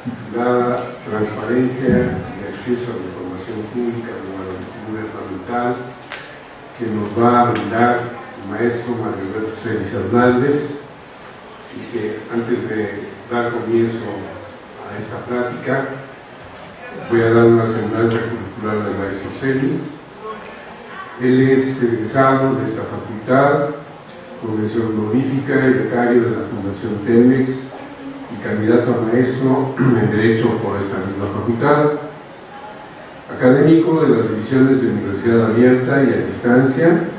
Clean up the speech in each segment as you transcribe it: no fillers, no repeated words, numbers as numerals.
titulada Transparencia y acceso a la información pública gubernamental, que nos va a brindar el maestro Mario Alberto Celis Hernández, y que antes de dar comienzo a esta plática voy a dar una semblanza curricular del maestro Celis. Él es egresado de esta facultad, profesor honorífica y becario de la Fundación Telmex y candidato a maestro en Derecho por esta misma facultad, académico de las divisiones de Universidad Abierta y a Distancia,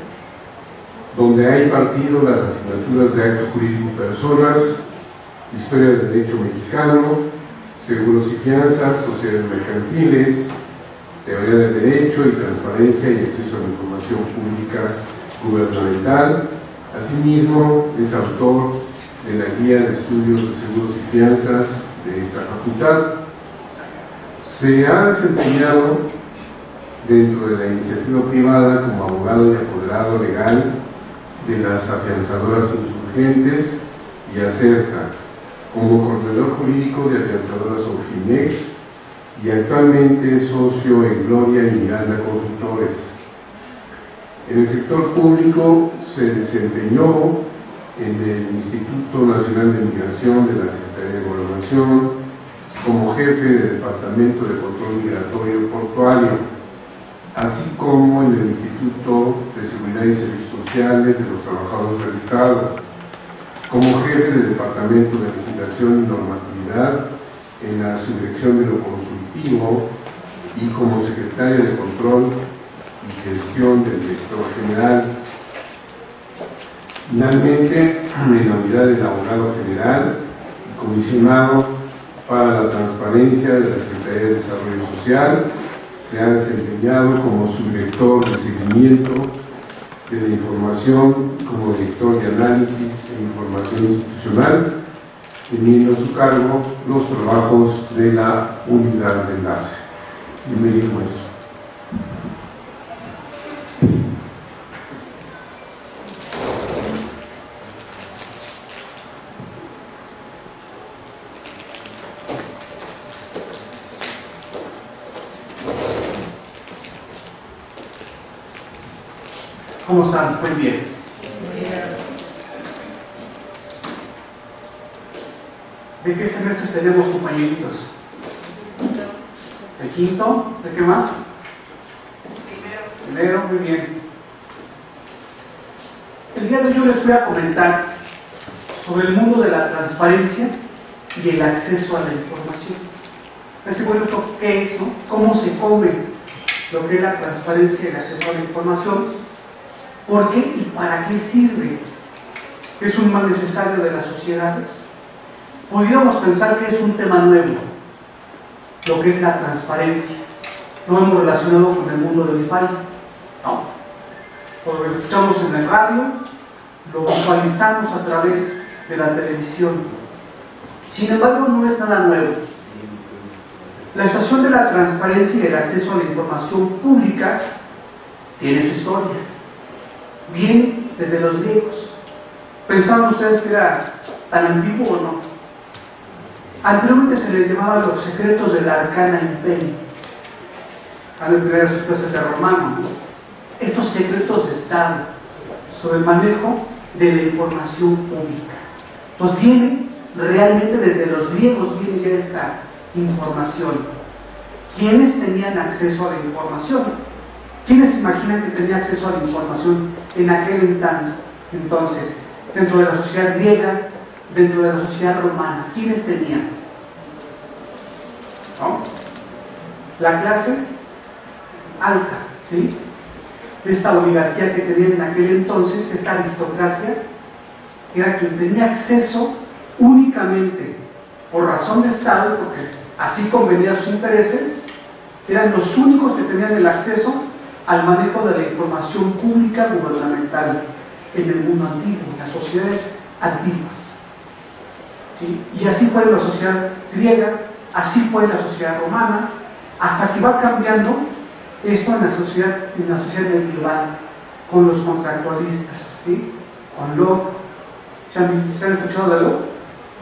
donde ha impartido las asignaturas de Acto Jurídico Personas, Historia del Derecho Mexicano, Seguros y Fianzas, Sociedades Mercantiles, Teoría del Derecho y Transparencia y Acceso a la Información Pública Gubernamental. Asimismo, es autor de la Guía de Estudios de Seguros y Fianzas de esta facultad. Se ha desempeñado dentro de la iniciativa privada como abogado y apoderado legal de las afianzadoras insurgentes y ACERCA, como coordinador jurídico de afianzadoras Ofimex, y actualmente es socio en Gloria y Miranda Consultores. En el sector público se desempeñó en el Instituto Nacional de Migración de la Secretaría de Gobernación como jefe del Departamento de Control Migratorio Portuario, así como en el Instituto de Seguridad y Servicios Sociales de los Trabajadores del Estado, como jefe del Departamento de Legislación y Normatividad en la Subdirección de lo Consultivo y como secretario de Control y Gestión del Director General. Finalmente, en la unidad del Abogado General y comisionado para la Transparencia de la Secretaría de Desarrollo Social, se ha desempeñado como subdirector de seguimiento de la información, como director de análisis e información institucional, teniendo a su cargo los trabajos de la unidad de enlace. Bienvenido, maestro. ¿Cómo están? Muy bien. ¿De qué semestres tenemos, compañeritos? ¿De quinto? ¿De qué más? Primero, muy bien. El día de hoy les voy a comentar sobre el mundo de la transparencia y el acceso a la información. Ese bueno, ¿qué es, no? ¿Cómo se come lo que es la transparencia y el acceso a la información? ¿Por qué y para qué sirve? ¿Es un mal necesario de las sociedades? Podríamos pensar que es un tema nuevo, lo que es la transparencia. No hemos relacionado con el mundo del DeFi, no. Porque lo escuchamos en el radio, lo visualizamos a través de la televisión. Sin embargo, no es nada nuevo. La situación de la transparencia y el acceso a la información pública tiene su historia. Viene desde los griegos. ¿Pensaban ustedes que era tan antiguo o no? Anteriormente se les llamaba los secretos del arcana imperio. Han de tener sus clases de romano, ¿no? Estos secretos de Estado sobre el manejo de la información pública. Entonces viene realmente desde los griegos, viene ya esta información. ¿Quiénes tenían acceso a la información? ¿Quiénes se imaginan que tenía acceso a la información en aquel entonces, dentro de la sociedad griega, dentro de la sociedad romana? ¿Quiénes tenían? ¿No? La clase alta, ¿sí? Esta oligarquía que tenían en aquel entonces, esta aristocracia, era quien tenía acceso únicamente por razón de Estado, porque así convenía a sus intereses, eran los únicos que tenían el acceso al manejo de la información pública gubernamental en el mundo antiguo, en las sociedades antiguas. ¿Sí? Y así fue en la sociedad griega, así fue en la sociedad romana, hasta que va cambiando esto en la sociedad medieval, con los contractualistas, ¿sí? Con Locke. ¿Se han escuchado de Locke?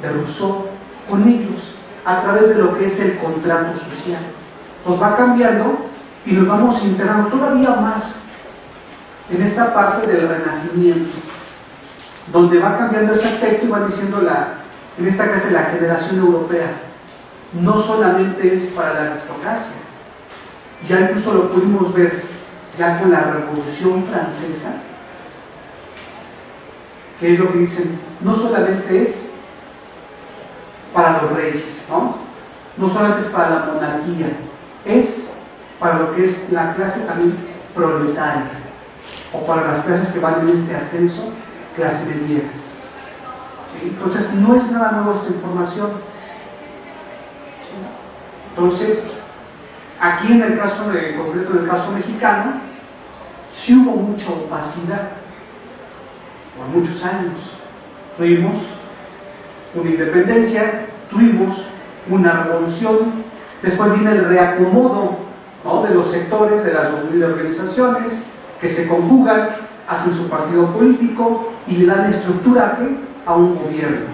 De Rousseau. Con ellos a través de lo que es el contrato social. Nos va cambiando y nos vamos integrando todavía más en esta parte del renacimiento, donde va cambiando este aspecto y va diciendo en esta clase la generación europea no solamente es para la aristocracia, ya incluso lo pudimos ver ya con la Revolución Francesa, que es lo que dicen, no solamente es para los reyes, no solamente es para la monarquía, es para lo que es la clase también proletaria, o para las clases que van en este ascenso, clase medieras. ¿Sí? Entonces, no es nada nuevo esta información. ¿Sí? Entonces, aquí en el caso concreto, en el caso mexicano, sí hubo mucha opacidad por muchos años. Tuvimos una independencia, tuvimos una revolución, después viene el reacomodo, ¿no?, de los sectores de las 2000 organizaciones que se conjugan, hacen su partido político y le dan estructura a un gobierno.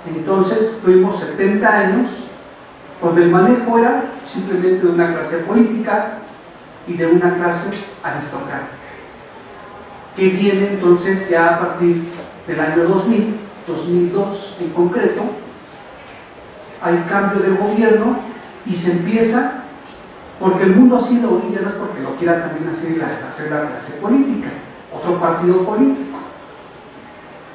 Entonces tuvimos 70 años donde el manejo era simplemente de una clase política y de una clase aristocrática, que viene entonces ya a partir del año 2000, 2002 en concreto, hay cambio de gobierno y se empieza, porque el mundo así lo orilla, no es porque lo quiera también hacer la clase política, otro partido político,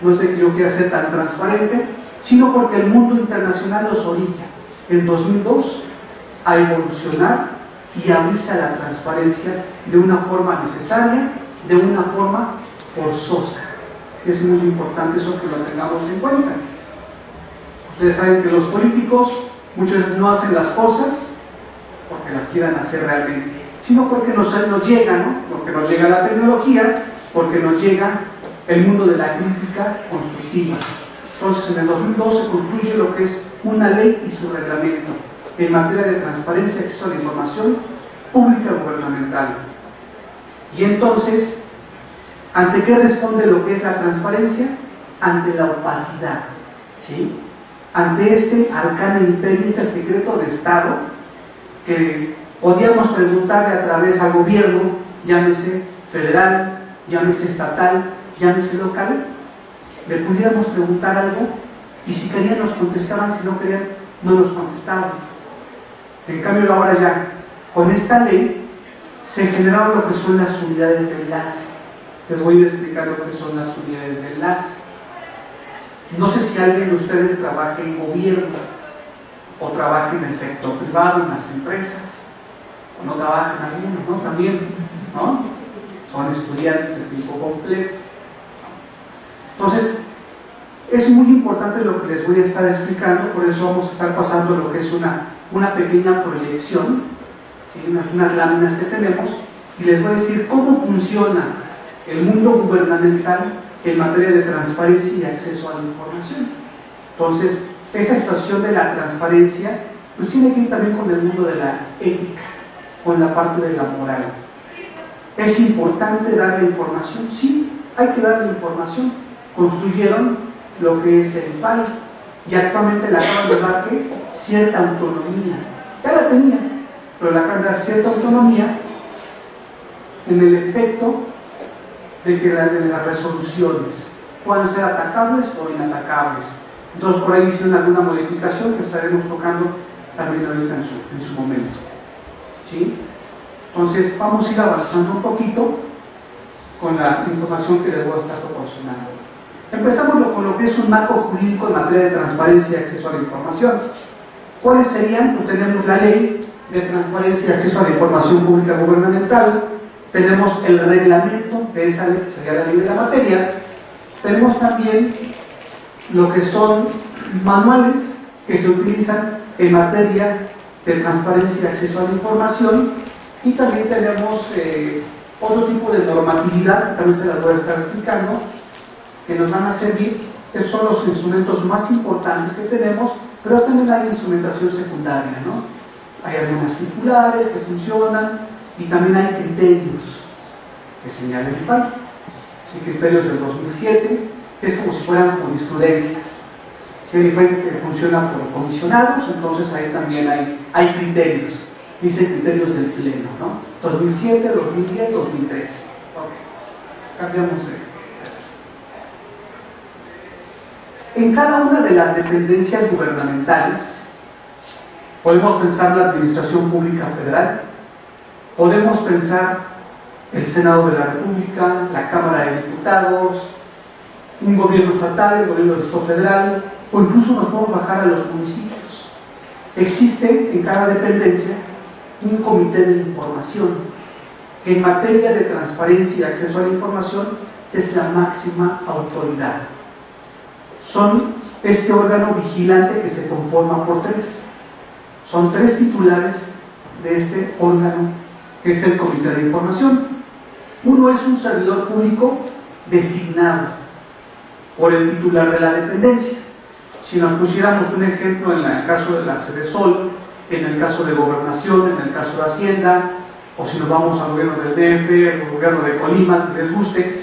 no es de que yo quiera ser tan transparente, sino porque el mundo internacional los orilla en 2002 a evolucionar y abrirse a la transparencia de una forma necesaria, de una forma forzosa. Es muy importante eso, que lo tengamos en cuenta. Ustedes saben que los políticos muchas veces no hacen las cosas porque las quieran hacer realmente, sino porque nos llega, ¿no? Porque nos llega la tecnología, porque nos llega el mundo de la crítica constructiva. Entonces, en el 2002 se construye lo que es una ley y su reglamento en materia de transparencia y acceso a la información pública gubernamental. Y entonces, ¿ante qué responde lo que es la transparencia? Ante la opacidad, ¿sí? Ante este arcano imperio, este secreto de Estado, que podíamos preguntarle a través al gobierno, llámese federal, llámese estatal, llámese local, le pudiéramos preguntar algo y si querían nos contestaban, si no querían no nos contestaban. En cambio ahora ya, con esta ley, se generaron lo que son las unidades de enlace. Les voy a ir explicando qué son las unidades de enlace. No sé si alguien de ustedes trabaja en gobierno o trabaja en el sector privado, en las empresas, o no trabajan algunos, ¿no? También, ¿no? Son estudiantes de tiempo completo. Entonces, es muy importante lo que les voy a estar explicando, por eso vamos a estar pasando lo que es una pequeña proyección, ¿sí? unas láminas que tenemos, y les voy a decir cómo funciona el mundo gubernamental en materia de transparencia y acceso a la información. Entonces, esta situación de la transparencia pues tiene que ir también con el mundo de la ética, con la parte de la moral. ¿Es importante dar la información? Sí, hay que dar la información. Construyeron lo que es el PAI y actualmente le acaban de dar cierta autonomía. Ya la tenía, pero le acaban de dar cierta autonomía en el efecto de que las resoluciones puedan ser atacables o inatacables. Entonces por ahí hicieron alguna modificación que estaremos tocando también ahorita en su momento. ¿Sí? Entonces vamos a ir avanzando un poquito con la información que les voy a estar proporcionando. Empezamos con lo que es un marco jurídico en materia de transparencia y acceso a la información. ¿Cuáles serían? Pues tenemos la ley de transparencia y acceso a la información pública gubernamental, tenemos el reglamento de esa ley, que sería la ley de la materia, tenemos también lo que son manuales que se utilizan en materia de transparencia y acceso a la información, y también tenemos otro tipo de normatividad, que también se las voy a estar explicando, que nos van a servir, que son los instrumentos más importantes que tenemos, pero también hay instrumentación secundaria, ¿no? Hay algunas circulares que funcionan y también hay criterios que señala el PAI, ¿sí? Criterios del 2007, que es como si fueran jurisprudencias, El IFEC funciona por comisionados, entonces ahí también hay criterios, dice criterios del Pleno, ¿no? 2007, 2010, 2013. Ok, cambiamos de... En cada una de las dependencias gubernamentales, podemos pensar la Administración Pública Federal, podemos pensar el Senado de la República, la Cámara de Diputados, un gobierno estatal, el gobierno del Estado federal, o incluso nos podemos bajar a los municipios. Existe en cada dependencia un comité de información que en materia de transparencia y acceso a la información es la máxima autoridad. Son este órgano vigilante que se conforma por tres. Son tres titulares de este órgano que es el comité de información. Uno es un servidor público designado por el titular de la dependencia. Si nos pusiéramos un ejemplo en el caso de la Sedesol, en el caso de Gobernación, en el caso de Hacienda, o si nos vamos al gobierno del DF, al gobierno de Colima, que les guste,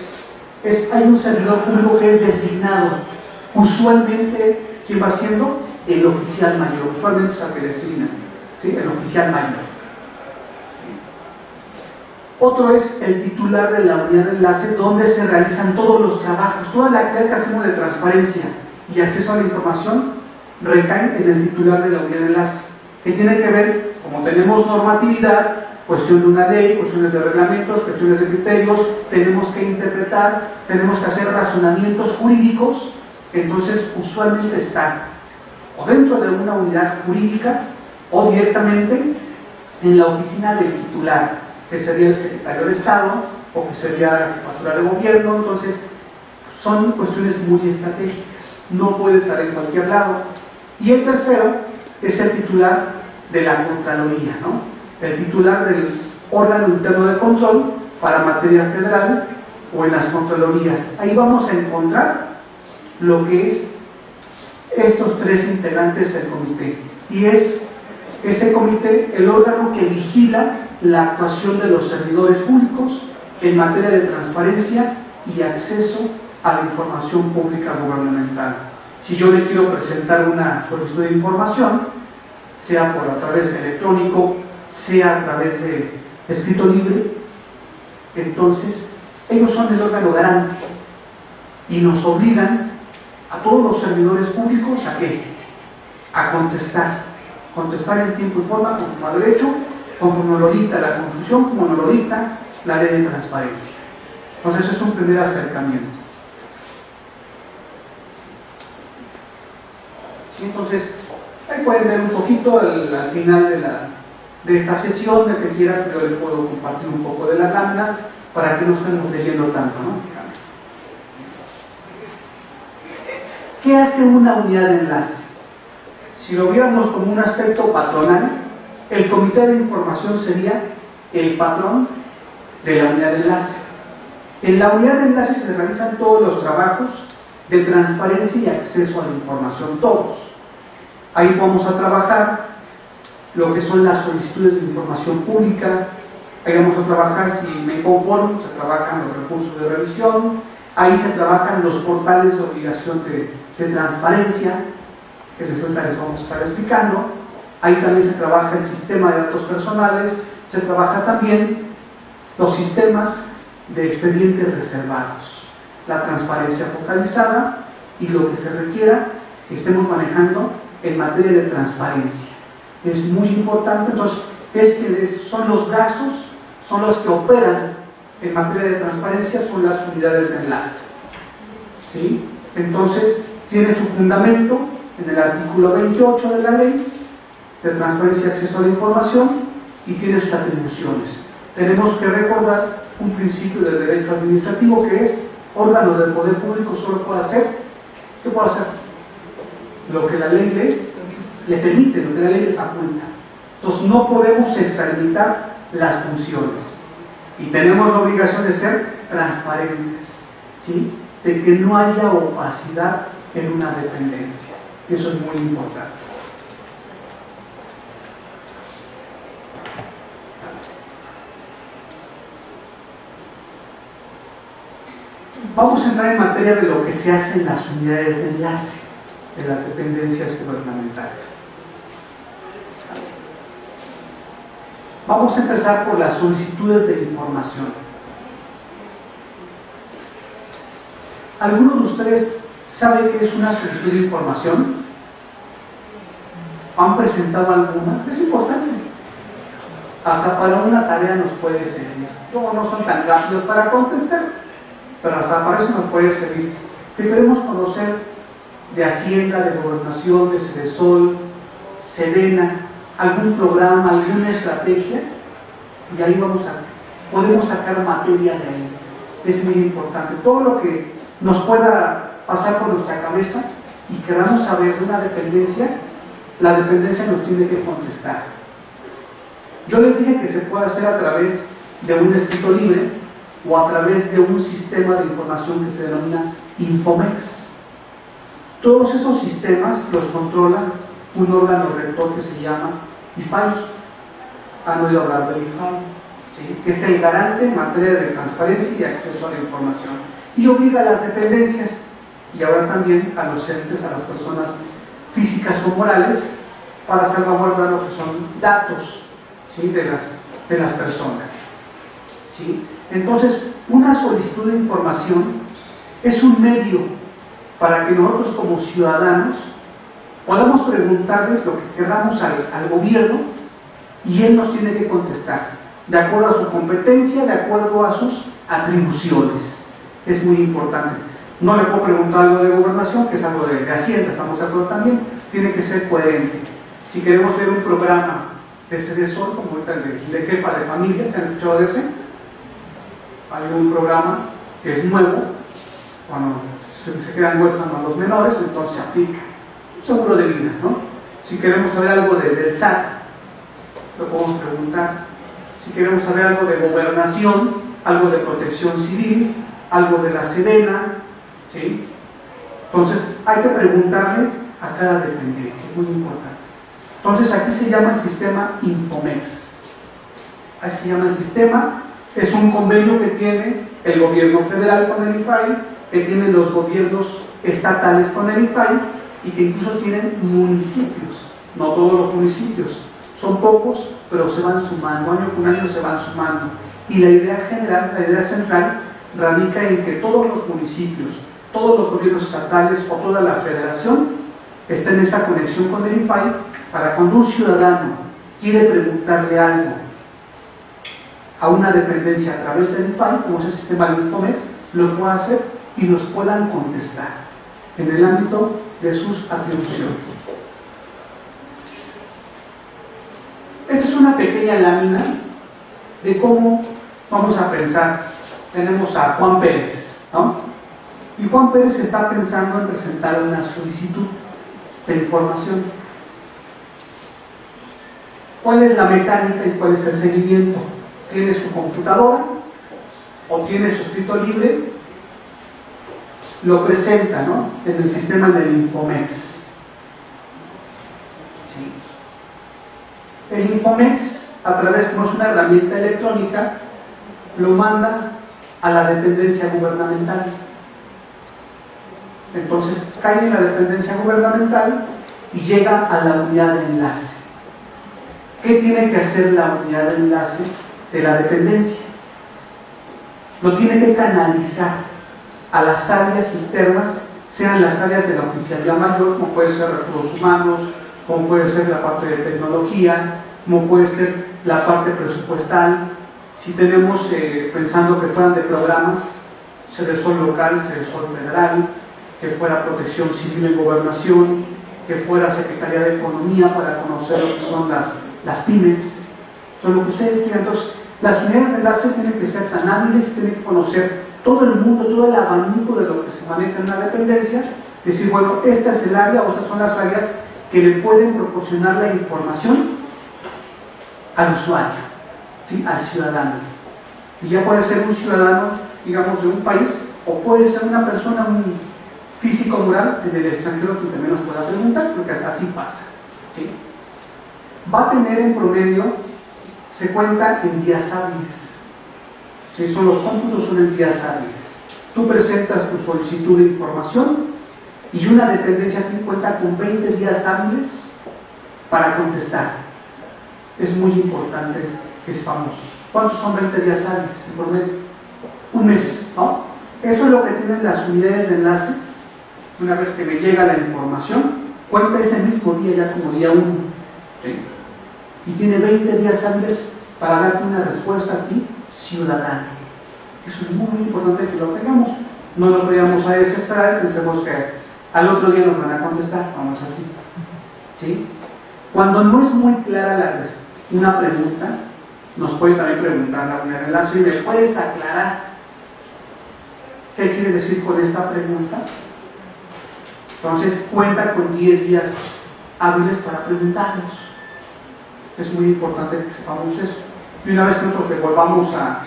hay un servidor público que es designado. Usualmente, ¿quién va siendo? El oficial mayor. Usualmente es el que designa, ¿sí? El oficial mayor. Otro es el titular de la unidad de enlace, donde se realizan todos los trabajos, toda la actividad que hacemos de transparencia y acceso a la información recae en el titular de la unidad de enlace, que tiene que ver, como tenemos normatividad, cuestión de una ley, cuestiones de reglamentos, cuestiones de criterios, tenemos que interpretar, tenemos que hacer razonamientos jurídicos, entonces usualmente está o dentro de una unidad jurídica o directamente en la oficina del titular, que sería el secretario de Estado o que sería la jefatura de gobierno. Entonces son cuestiones muy estratégicas, no puede estar en cualquier lado. Y el tercero es el titular de la Contraloría, ¿no? El titular del órgano interno de control para materia federal o en las Contralorías. Ahí vamos a encontrar lo que es estos tres integrantes del comité, y es este comité el órgano que vigila la actuación de los servidores públicos en materia de transparencia y acceso a la información pública gubernamental. Si yo le quiero presentar una solicitud de información, sea por a través electrónico, sea a través de escrito libre, entonces ellos son el órgano garante y nos obligan a todos los servidores públicos ¿a qué? A contestar en tiempo y forma, conforme a derecho, como lo dicta la Constitución, como lo dicta la ley de transparencia. Entonces es un primer acercamiento. ¿Sí? Entonces, ahí pueden ver un poquito al final de esta sesión, de que quieran, yo les puedo compartir un poco de las láminas para que no estemos leyendo tanto, ¿no? ¿Qué hace una unidad de enlace? Si lo viéramos como un aspecto patronal, el comité de información sería el patrón de la unidad de enlace. En la unidad de enlace se realizan todos los trabajos de transparencia y acceso a la información, todos. Ahí vamos a trabajar lo que son las solicitudes de información pública, ahí vamos a trabajar, si me conformo, se trabajan los recursos de revisión, ahí se trabajan los portales de obligación de transparencia, que les vamos a estar explicando. Ahí también se trabaja el sistema de datos personales, se trabaja también los sistemas de expedientes reservados, la transparencia focalizada y lo que se requiera que estemos manejando en materia de transparencia. Es muy importante, entonces, son los brazos, son los que operan en materia de transparencia, son las unidades de enlace. ¿Sí? Entonces, tiene su fundamento en el artículo 28 de la ley de transparencia y acceso a la información y tiene sus atribuciones. Tenemos que recordar un principio del derecho administrativo que es órgano del poder público solo puede hacer, ¿qué puede hacer? Lo que la ley le permite, lo que la ley le faculta. Entonces no podemos extralimitar las funciones y tenemos la obligación de ser transparentes, ¿sí? De que no haya opacidad en una dependencia. Eso es muy importante. Vamos a entrar en materia de lo que se hace en las unidades de enlace. de las dependencias gubernamentales. Vamos a empezar por las solicitudes de información. ¿Alguno de ustedes sabe qué es una solicitud de información? ¿Han presentado alguna? Es importante. Hasta para una tarea nos puede servir. Luego no son tan rápidos para contestar, pero hasta para eso nos puede servir. Queremos conocer de Hacienda, de Gobernación, de Sedesol, Sedena, algún programa, alguna estrategia, y ahí podemos sacar materia de ahí. Es muy importante. Todo lo que nos pueda pasar por nuestra cabeza y queramos saber de una dependencia, la dependencia nos tiene que contestar. Yo les dije que se puede hacer a través de un escrito libre o a través de un sistema de información que se denomina Infomex. Todos esos sistemas los controla un órgano rector que se llama IFAI. ¿Han oído hablar del IFAI? ¿Sí? Que es el garante en materia de transparencia y acceso a la información. Y obliga a las dependencias y ahora también a los entes, a las personas físicas o morales, para salvaguardar lo que son datos, ¿sí? de las personas. ¿Sí? Entonces, una solicitud de información es un medio para que nosotros como ciudadanos podamos preguntarle lo que queramos al gobierno y él nos tiene que contestar de acuerdo a su competencia, de acuerdo a sus atribuciones. Es muy importante. No le puedo preguntar algo de gobernación, que es algo de Hacienda, estamos de acuerdo también. Tiene que ser coherente. Si queremos ver un programa de Sedesol, como ahorita de jefa de familia, ¿se han escuchado de ese? Hay un programa que es nuevo, cuando se quedan huérfanos los menores, entonces se aplica un seguro de vida, ¿no? Si queremos saber algo del SAT, lo podemos preguntar. Si queremos saber algo de gobernación, algo de protección civil, algo de la Sedena, ¿sí? Entonces hay que preguntarle a cada dependencia, es muy importante. Entonces aquí se llama el sistema Infomex. Así se llama el sistema. Es un convenio que tiene el gobierno federal con el IFAI, que tienen los gobiernos estatales con el IFAI y que incluso tienen municipios. No todos los municipios, son pocos, pero se van sumando, año con año se van sumando. Y la idea general, la idea central, radica en que todos los municipios, todos los gobiernos estatales o toda la federación estén en esta conexión con el IFAI para cuando un ciudadano quiere preguntarle algo a una dependencia a través del IFAI, como es el sistema de Infomex, lo pueda hacer y nos puedan contestar en el ámbito de sus atribuciones. Esta es una pequeña lámina de cómo vamos a pensar. Tenemos a Juan Pérez, ¿no? Y Juan Pérez está pensando en presentar una solicitud de información. ¿Cuál es la mecánica y cuál es el seguimiento? Tiene su computadora o tiene su escrito libre, lo presenta, ¿no? En el sistema del Infomex. ¿Sí? El Infomex, a través, como es una herramienta electrónica, lo manda a la dependencia gubernamental. Entonces cae en la dependencia gubernamental y llega a la unidad de enlace. ¿Qué tiene que hacer la unidad de enlace de la dependencia? Lo tiene que canalizar a las áreas internas, sean las áreas de la oficialía mayor, como puede ser recursos humanos, como puede ser la parte de tecnología, como puede ser la parte presupuestal. Si tenemos, pensando que fueran de programas, Sedesol local, Sedesol federal, que fuera protección civil en gobernación, que fuera Secretaría de Economía para conocer lo que son las pymes, son lo que ustedes quieran. Entonces, las unidades de enlace tienen que ser tan hábiles y tienen que conocer todo el mundo, todo el abanico de lo que se maneja en una dependencia, decir, bueno, esta es el área o estas son las áreas que le pueden proporcionar la información al usuario, ¿sí? Al ciudadano. Y ya puede ser un ciudadano, digamos, de un país, o puede ser una persona, un físico moral en el extranjero que también nos pueda preguntar, porque así pasa, ¿sí? Va a tener en promedio, se cuenta en días hábiles, ¿sí? Los cómputos son en días hábiles. Tú presentas tu solicitud de información Y una dependencia aquí cuenta con 20 días hábiles para contestar. Es muy importante que sepamos. ¿Cuántos son 20 días hábiles en promedio? Un mes, ¿no? Eso es lo que tienen las unidades de enlace. Una vez que me llega la información, cuenta ese mismo día ya como día 1. ¿Sí? Y tiene 20 días hábiles para darte una respuesta a ti, ciudadano. Eso es muy, muy importante que lo tengamos. No nos vayamos a desesperar y pensemos que al otro día nos van a contestar. Vamos así. ¿Sí? Cuando no es muy clara una pregunta, nos puede también preguntar la unidad de enlace y me puedes aclarar qué quieres decir con esta pregunta. Entonces cuenta con 10 días hábiles para preguntarnos. Es muy importante que sepamos eso. Y una vez que nosotros le volvamos a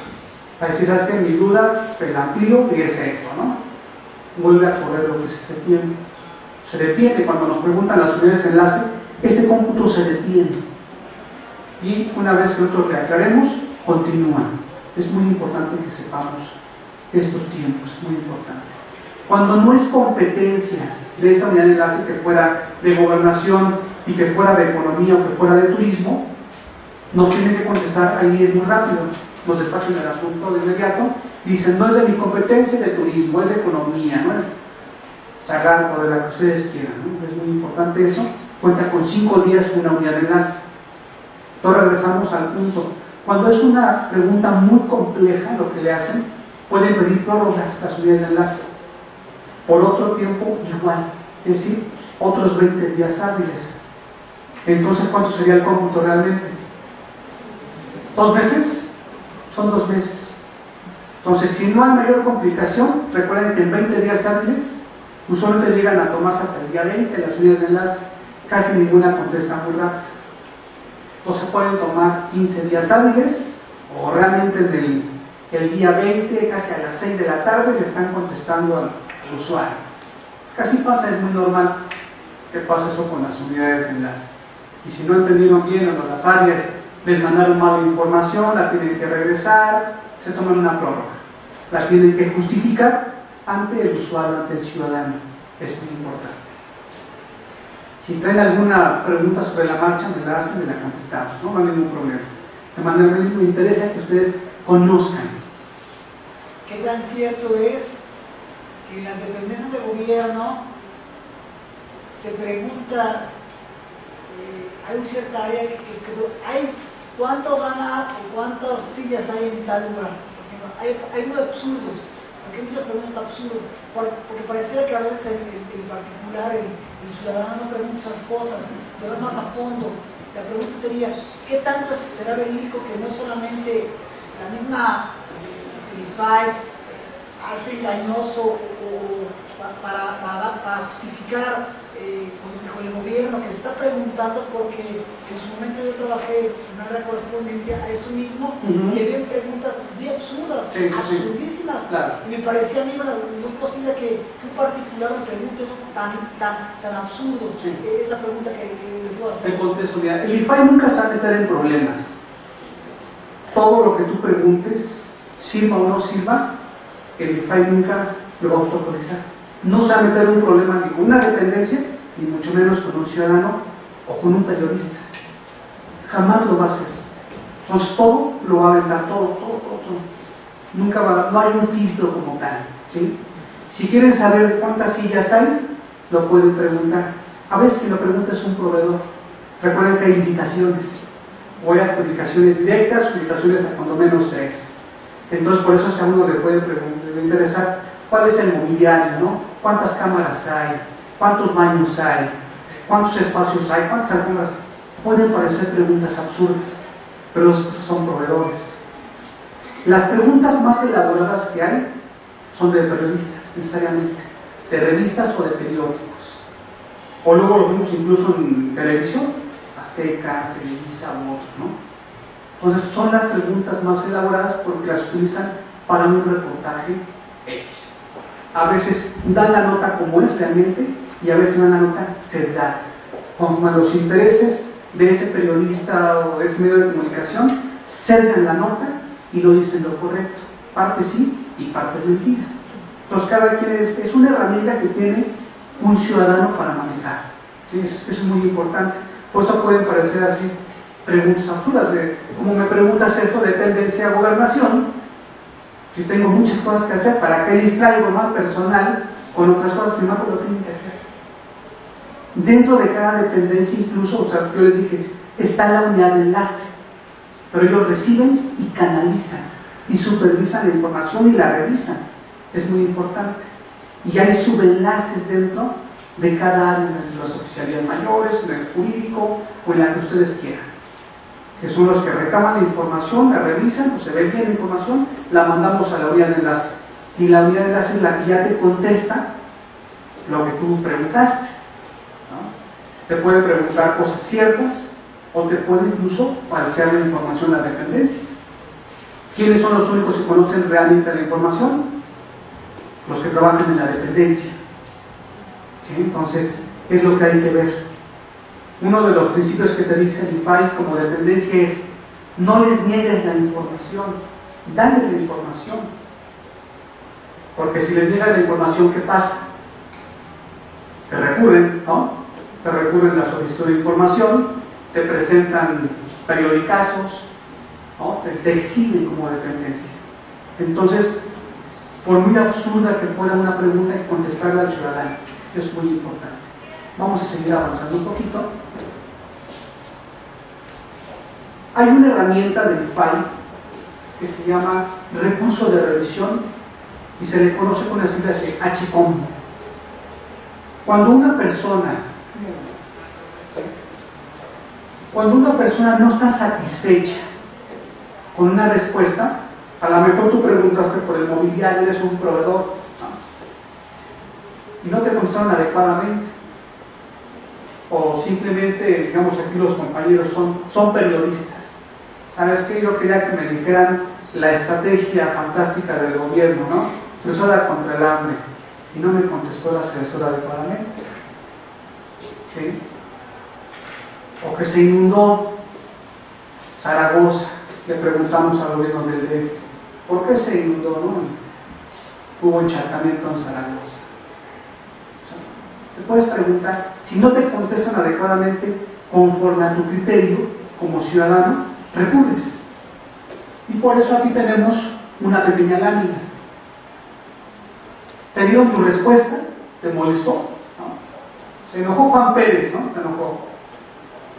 decir, ¿sabes qué? Mi duda, te la amplío y es esto, ¿no? Vuelve a correr lo que es este tiempo. Se detiene cuando nos preguntan las unidades de enlace, este cómputo se detiene. Y una vez que nosotros le aclaremos, continúan. Es muy importante que sepamos estos tiempos, es muy importante. Cuando no es competencia de esta unidad de enlace que fuera de gobernación y que fuera de economía o que fuera de turismo, nos tienen que contestar ahí es muy rápido. Nos despachan el asunto de inmediato, dicen no es de mi competencia, es de turismo, es de economía, no es sagar o de la que ustedes quieran, ¿no? Es muy importante eso. Cuenta con 5 días una unidad de enlace. Entonces regresamos al punto. Cuando es una pregunta muy compleja lo que le hacen, pueden pedir prórrogas las unidades de enlace por otro tiempo igual, es decir, otros 20 días hábiles. Entonces, ¿cuánto sería el cómputo realmente? ¿2 meses? Son 2 meses. Entonces, si no hay mayor complicación, recuerden que en 20 días hábiles usualmente llegan a tomarse hasta el día 20 las unidades de enlace, casi ninguna contesta muy rápido. Entonces pueden tomar 15 días hábiles o realmente en el día 20, casi a las 6 de la tarde, le están contestando al usuario. Casi pasa, es muy normal que pase eso con las unidades de enlace. Y si no entendieron bien o las áreas les mandaron mala información, la tienen que regresar, se toman una prórroga. La tienen que justificar ante el usuario, ante el ciudadano. Es muy importante. Si traen alguna pregunta sobre la marcha, me la hacen y la contestamos, no hay ningún problema. De manera que me interesa que ustedes conozcan. ¿Qué tan cierto es que en las dependencias de gobierno se pregunta, hay una cierta área que hay cuánto gana o cuántas sillas hay en tal lugar? Hay muy absurdos, porque hay muchas preguntas absurdas, porque pareciera que a veces en particular el ciudadano no pregunta esas cosas, se va más a fondo. La pregunta sería, ¿qué tanto será verídico que no solamente la misma IFAI hace engañoso para justificar con el gobierno que se está preguntando? Porque en su momento yo trabajé de manera correspondiente a esto mismo y había preguntas muy absurdas, absurdísimas. Claro. Y me parecía a mí, no es posible que un particular me pregunte eso tan absurdo. Sí. Es la pregunta que le puedo hacer. Te contesto, mira, el IFAI nunca se va a meter en problemas. Todo lo que tú preguntes, sirva o no sirva, el IFAI nunca lo va a autorizar. No se va a meter en un problema ni con una dependencia, ni mucho menos con un ciudadano o con un periodista. Jamás lo va a hacer. Entonces todo lo va a aventar, todo. Nunca no hay un filtro como tal, ¿sí? Si quieren saber de cuántas sillas hay, lo pueden preguntar. A veces quien lo pregunta es un proveedor. Recuerden que hay licitaciones, o hay adjudicaciones directas, adjudicaciones a cuando menos 3. Entonces por eso es que a uno le puede interesar cuál es el mobiliario, ¿no? ¿Cuántas cámaras hay? ¿Cuántos baños hay? ¿Cuántos espacios hay? ¿Cuántas alfombras? Pueden parecer preguntas absurdas, pero esos son proveedores. Las preguntas más elaboradas que hay son de periodistas, necesariamente, de revistas o de periódicos. O luego lo vemos incluso en televisión, Azteca, Televisa u otros, ¿no? Entonces son las preguntas más elaboradas porque las utilizan para un reportaje X. A veces dan la nota como es realmente y a veces dan la nota sesgada, conforme a los intereses de ese periodista o de ese medio de comunicación, sesgan la nota y no dicen lo correcto. Parte sí y parte es mentira. Entonces cada quien es una herramienta que tiene un ciudadano para manejar. ¿Sí? Eso es muy importante. Por eso pueden parecer así preguntas absurdas, de como me preguntas esto, dependencia, gobernación, si tengo muchas cosas que hacer, ¿para qué distraigo más personal con otras cosas? Primero lo tienen que hacer. Dentro de cada dependencia incluso, o sea, yo les dije, está la unidad de enlace, pero ellos reciben y canalizan y supervisan la información y la revisan. Es muy importante. Y hay subenlaces dentro de cada área, en las oficialías mayores, en el jurídico o en la que ustedes quieran, que son los que recaban la información, la revisan, pues se ve bien la información, la mandamos a la unidad de enlace. Y la unidad de enlace es la que ya te contesta lo que tú preguntaste, ¿no? Te puede preguntar cosas ciertas o te puede incluso falsear la información a la dependencia. ¿Quiénes son los únicos que conocen realmente la información? Los que trabajan en la dependencia. ¿Sí? Entonces, es lo que hay que ver. Uno de los principios que te dice el IFAI como dependencia es: no les niegues la información, dale la información. Porque si les niegas la información, ¿qué pasa? Te recurren, ¿no? Te recurren la solicitud de información, te presentan periodicazos, ¿no? Te exhiben como dependencia. Entonces, por muy absurda que fuera una pregunta, hay que contestarla al ciudadano. Es muy importante. Vamos a seguir avanzando un poquito. Hay una herramienta del IFAI que se llama recurso de revisión y se le conoce con las siglas de HCOM. Cuando una persona no está satisfecha con una respuesta, a lo mejor tú preguntaste por el mobiliario, eres un proveedor, ¿no? Y no te contestaron adecuadamente, o simplemente, digamos, aquí los compañeros son periodistas. ¿Sabes qué? Yo quería que me dijeran la estrategia fantástica del gobierno, ¿no? Cruzada contra el hambre, y no me contestó la asesora adecuadamente. ¿Sí? O que se inundó Zaragoza, le preguntamos al gobierno del DF, ¿por qué se inundó? No, hubo encharcamiento en Zaragoza. O sea, te puedes preguntar, si no te contestan adecuadamente conforme a tu criterio como ciudadano, recurres. Y por eso aquí tenemos una pequeña lámina. Te dieron tu respuesta, te molestó, ¿no? Se enojó Juan Pérez, ¿no? Te enojó.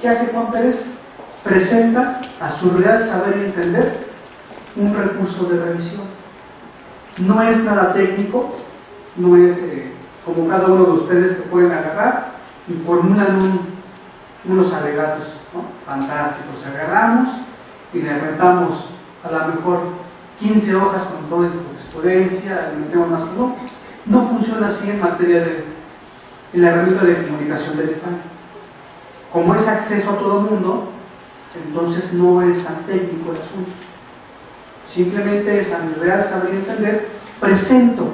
¿Qué hace Juan Pérez? Presenta a su real saber y entender un recurso de revisión. No es nada técnico, no es como cada uno de ustedes que pueden agarrar y formulan unos alegatos, ¿no? Fantásticos. Agarramos y le rentamos a lo mejor 15 hojas con toda jurisprudencia, le metemos más. No funciona así en materia en la herramienta de comunicación del IFAI. Como es acceso a todo mundo, entonces no es tan técnico el asunto. Simplemente es a mi real saber y entender, presento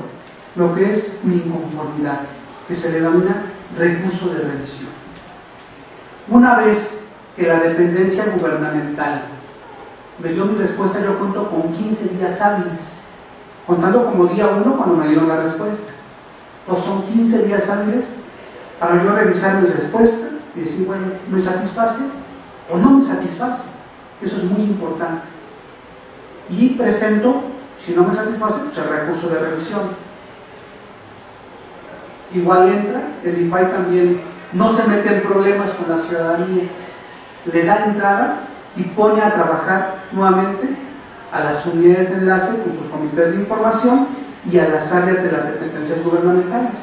lo que es mi inconformidad, que se le denomina recurso de revisión. Una vez que la dependencia gubernamental me dio mi respuesta, yo cuento con 15 días hábiles, contando como día 1 cuando me dieron la respuesta. Entonces son 15 días hábiles para yo revisar mi respuesta y decir, bueno, ¿me satisface o no me satisface? Eso es muy importante. Y presento, si no me satisface, pues el recurso de revisión. Igual entra, el IFAI también no se mete en problemas con la ciudadanía, le da entrada y pone a trabajar nuevamente a las unidades de enlace con sus comités de información y a las áreas de las dependencias gubernamentales.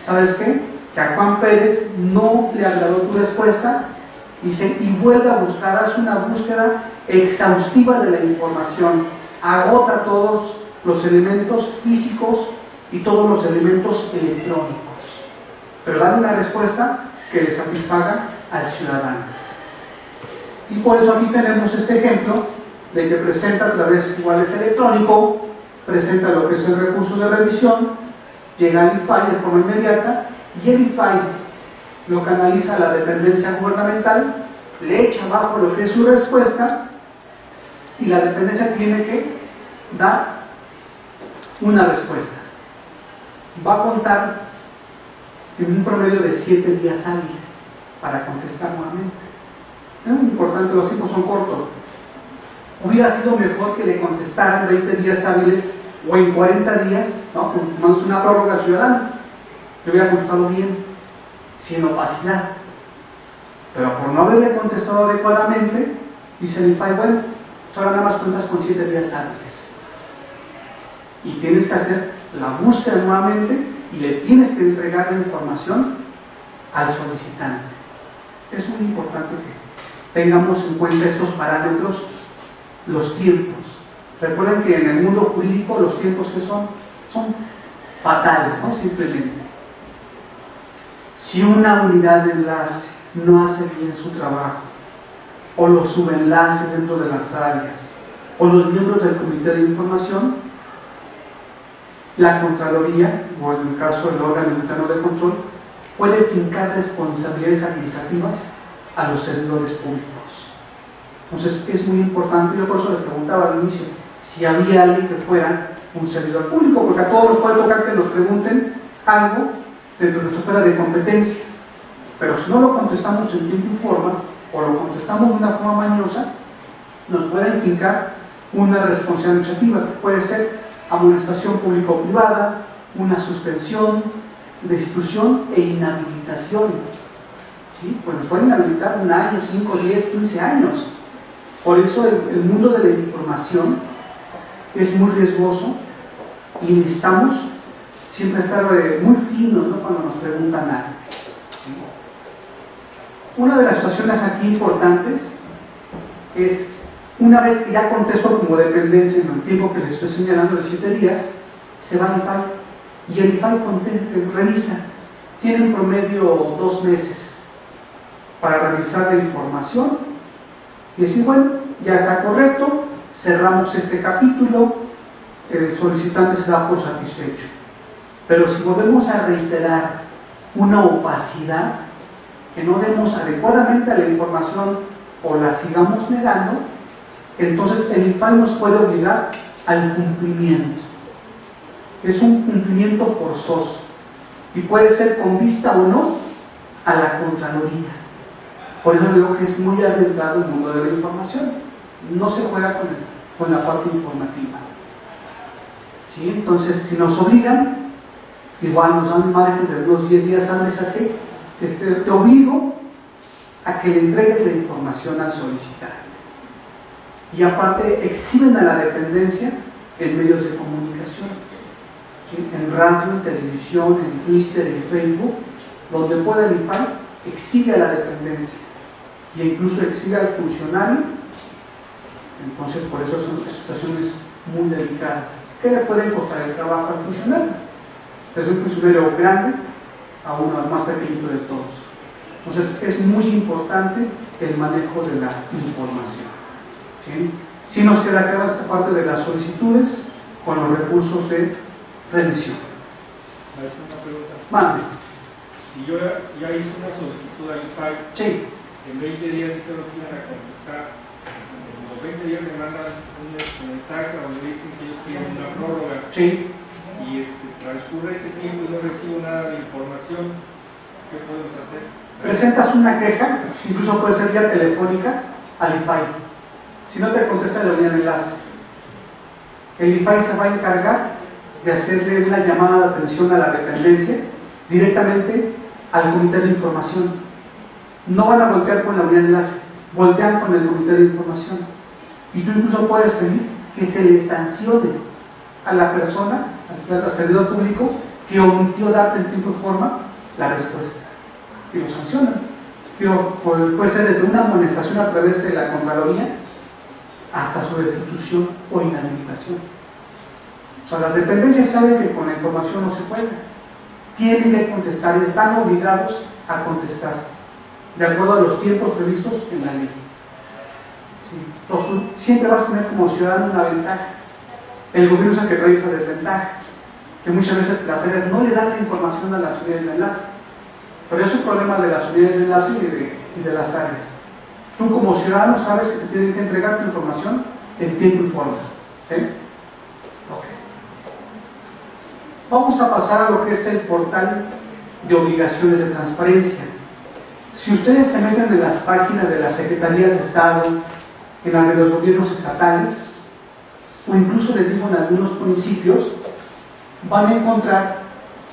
¿Sabes qué? Que a Juan Pérez no le agradó tu respuesta y vuelve a buscar, hace una búsqueda exhaustiva de la información, agota todos los elementos físicos y todos los elementos electrónicos, pero dale una respuesta que le satisfaga al ciudadano. Y por eso aquí tenemos este ejemplo de que presenta a través, igual es electrónico, presenta lo que es el recurso de revisión, llega al IFAI de forma inmediata y el IFAI lo canaliza a la dependencia gubernamental, le echa abajo lo que es su respuesta y la dependencia tiene que dar una respuesta. Va a contar en un promedio de 7 días hábiles para contestar nuevamente. Es muy importante, los tiempos son cortos. Hubiera sido mejor que le contestaran 20 días hábiles o en 40 días, ¿no? Como es una prórroga al ciudadano, le hubiera contestado bien, sin opacidad. Pero por no haberle contestado adecuadamente, dice el INFAI, bueno, solo nada más cuentas con 7 días hábiles. Y tienes que hacer la búsqueda nuevamente y le tienes que entregar la información al solicitante. Es muy importante que tengamos en cuenta estos parámetros, los tiempos. Recuerden que en el mundo jurídico los tiempos que son fatales, ¿no? Simplemente. Si una unidad de enlace no hace bien su trabajo, o los subenlaces dentro de las áreas, o los miembros del comité de información, la Contraloría, o en el caso del órgano interno de control, puede fincar responsabilidades administrativas a los servidores públicos. Entonces es muy importante, yo por eso le preguntaba al inicio, si había alguien que fuera un servidor público, porque a todos nos puede tocar que nos pregunten algo dentro de nuestra esfera de competencia, pero si no lo contestamos en tiempo y forma, o lo contestamos de una forma mañosa, nos pueden fincar una responsabilidad administrativa, que puede ser amonestación público-privada, una suspensión, destitución e inhabilitación. ¿Sí? Pues nos pueden inhabilitar 1 año, 5, 10, 15 años. Por eso el mundo de la información es muy riesgoso y necesitamos siempre estar muy finos, ¿no? Cuando nos preguntan algo. ¿Sí? Una de las situaciones aquí importantes es, una vez que ya contesto como dependencia en el tiempo que les estoy señalando de 7 días, se va al INFAI y el INFAI revisa. Tiene en promedio 2 meses para revisar la información y decir, bueno, ya está correcto, cerramos este capítulo, el solicitante se da por satisfecho. Pero si volvemos a reiterar una opacidad, que no demos adecuadamente a la información o la sigamos negando, entonces el INFAI nos puede obligar al cumplimiento. Es un cumplimiento forzoso y puede ser con vista o no a la Contraloría. Por eso digo que es muy arriesgado el mundo de la información. No se juega con la parte informativa. ¿Sí? Entonces, si nos obligan, igual nos dan un margen de unos 10 días antes, así, te obligo a que le entregues la información al solicitante. Y aparte, exhiben a la dependencia en medios de comunicación. ¿Sí? En radio, en televisión, en Twitter, en Facebook, donde pueda el INFAI, exhibe a la dependencia e incluso exhibe al funcionario. Entonces, por eso son situaciones muy delicadas. ¿Qué le puede costar el trabajo al funcionario? Desde un funcionario grande a uno al más pequeñito de todos. Entonces, es muy importante el manejo de la información. ¿Sí? Si nos queda clara esta parte de las solicitudes con los recursos de revisión. ¿Me hace una pregunta? Mande. Si yo ya hice una solicitud al INFAI, Sí. en 20 días tengo que ir a contestar. En los 20 días me mandan un mensaje donde dicen que ellos tienen una prórroga. Sí. Y transcurre ese tiempo y no recibo nada de información. ¿Qué podemos hacer? Presentas una queja, incluso puede ser vía telefónica, al INFAI. Si no te contesta la línea de enlace, el INFAI se va a encargar de hacerle una llamada de atención a la dependencia directamente al comité de información. No van a voltear con la unidad de enlace, voltean con el comité de información. Y tú incluso puedes pedir que se le sancione a la persona, al servidor público, que omitió darte en tiempo y forma la respuesta. Y lo sancionan. Puede ser desde una amonestación a través de la Contraloría hasta su destitución o inhabilitación. O sea, las dependencias saben que con la información no se puede. Tienen que contestar y están obligados a contestar de acuerdo a los tiempos previstos en la ley. ¿Sí? Entonces, siempre vas a tener como ciudadano una ventaja. El gobierno es el que trae esa desventaja, que muchas veces las áreas no le dan la información a las unidades de enlace. Pero es un problema de las unidades de enlace y de las áreas. Tú como ciudadano sabes que te tienen que entregar tu información en tiempo y forma. ¿Sí? Okay. Vamos a pasar a lo que es el portal de obligaciones de transparencia. Si ustedes se meten en las páginas de las secretarías de Estado, en las de los gobiernos estatales, o incluso les digo en algunos municipios, van a encontrar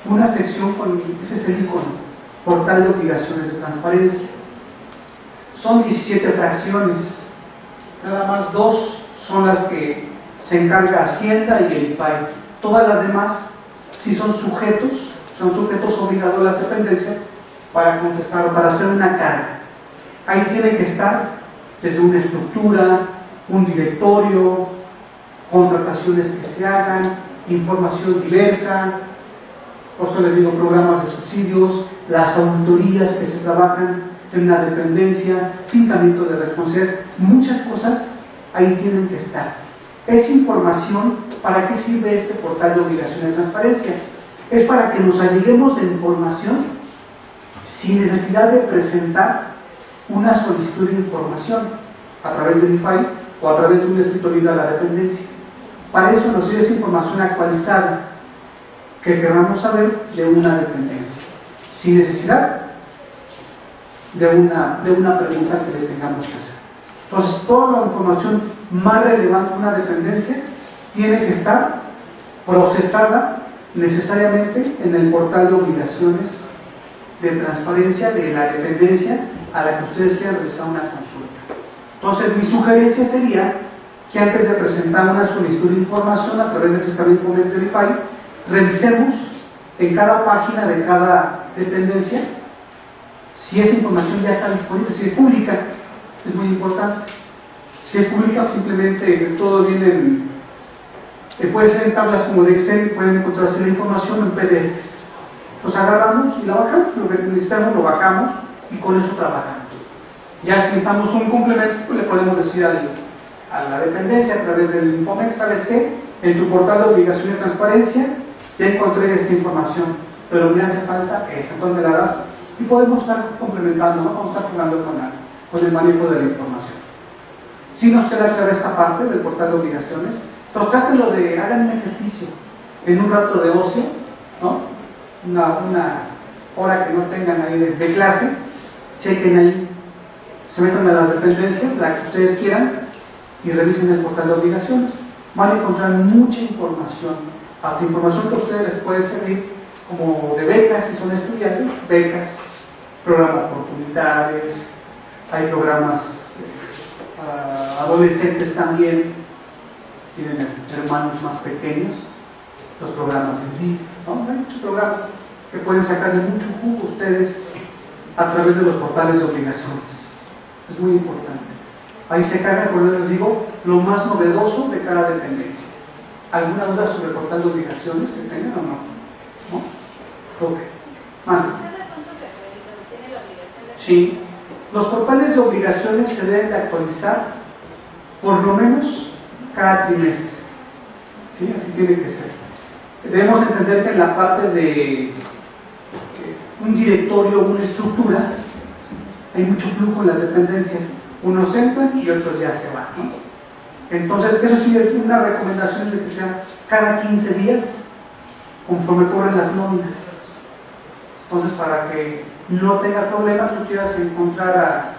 una sección con, ese es el icono, portal de obligaciones de transparencia. Son 17 fracciones, nada más 2 son las que se encarga Hacienda y el IFAI. Todas las demás sí son sujetos obligados a las dependencias para contestar o para hacer una carga. Ahí tiene que estar desde una estructura, un directorio, contrataciones que se hagan, información diversa, por eso les digo programas de subsidios, las auditorías que se trabajan en una dependencia, fincamiento de responsabilidades, muchas cosas ahí tienen que estar. Es información. ¿Para qué sirve este portal de obligaciones de transparencia? Es para que nos alleguemos de información sin necesidad de presentar una solicitud de información a través del IFAI o a través de un escrito libre a la dependencia. Para eso nos sirve esa información actualizada que queramos saber de una dependencia, sin necesidad de una pregunta que le tengamos que hacer. Entonces, toda la información más relevante de una dependencia tiene que estar procesada necesariamente en el portal de obligaciones de transparencia de la dependencia a la que ustedes quieran realizar una consulta. Entonces, mi sugerencia sería que antes de presentar una solicitud de información a través del sistema Infomex del IFAI, revisemos en cada página de cada dependencia si esa información ya está disponible, si es pública, es muy importante. Si es pública, simplemente todo viene puede ser en tablas como de Excel, pueden encontrarse la información en PDFs. Entonces agarramos y la bajamos, lo que necesitamos lo bajamos y con eso trabajamos. Ya si necesitamos un complemento, pues le podemos decir a la dependencia a través del Infomex, ¿sabes qué? En tu portal de obligación de transparencia ya encontré esta información, pero me hace falta esta, entonces me la das y podemos estar complementando, ¿no? Vamos a estar jugando con el manejo de la información. Si nos queda clara esta parte del portal de obligaciones, entonces trátenlo de, hagan un ejercicio en un rato de ocio, ¿no? Una hora que no tengan ahí de clase, chequen ahí, se metan a las dependencias, la que ustedes quieran, y revisen el portal de obligaciones. Van a encontrar mucha información, hasta información que a ustedes les puede servir, como de becas, si son estudiantes, becas, programas de oportunidades, hay programas adolescentes también, tienen hermanos más pequeños, los programas en sí, ¿no? Hay muchos programas que pueden sacarle mucho jugo ustedes a través de los portales de obligaciones. Es muy importante. Ahí se carga, por eso les digo, lo más novedoso de cada dependencia. ¿Alguna duda sobre el portal de obligaciones que tengan o no? ¿No? Ok. Manda. ¿Cada cuánto se actualiza? ¿Tiene la obligación de...? Sí. Los portales de obligaciones se deben de actualizar por lo menos cada trimestre. ¿Sí? Así tiene que ser. Debemos entender que en la parte de un directorio, una estructura, hay mucho flujo en las dependencias. Unos entran y otros ya se van, ¿no? Entonces, eso sí es una recomendación de que sea cada 15 días, conforme corren las nóminas. Entonces, para que no tenga problema, tú quieras encontrar a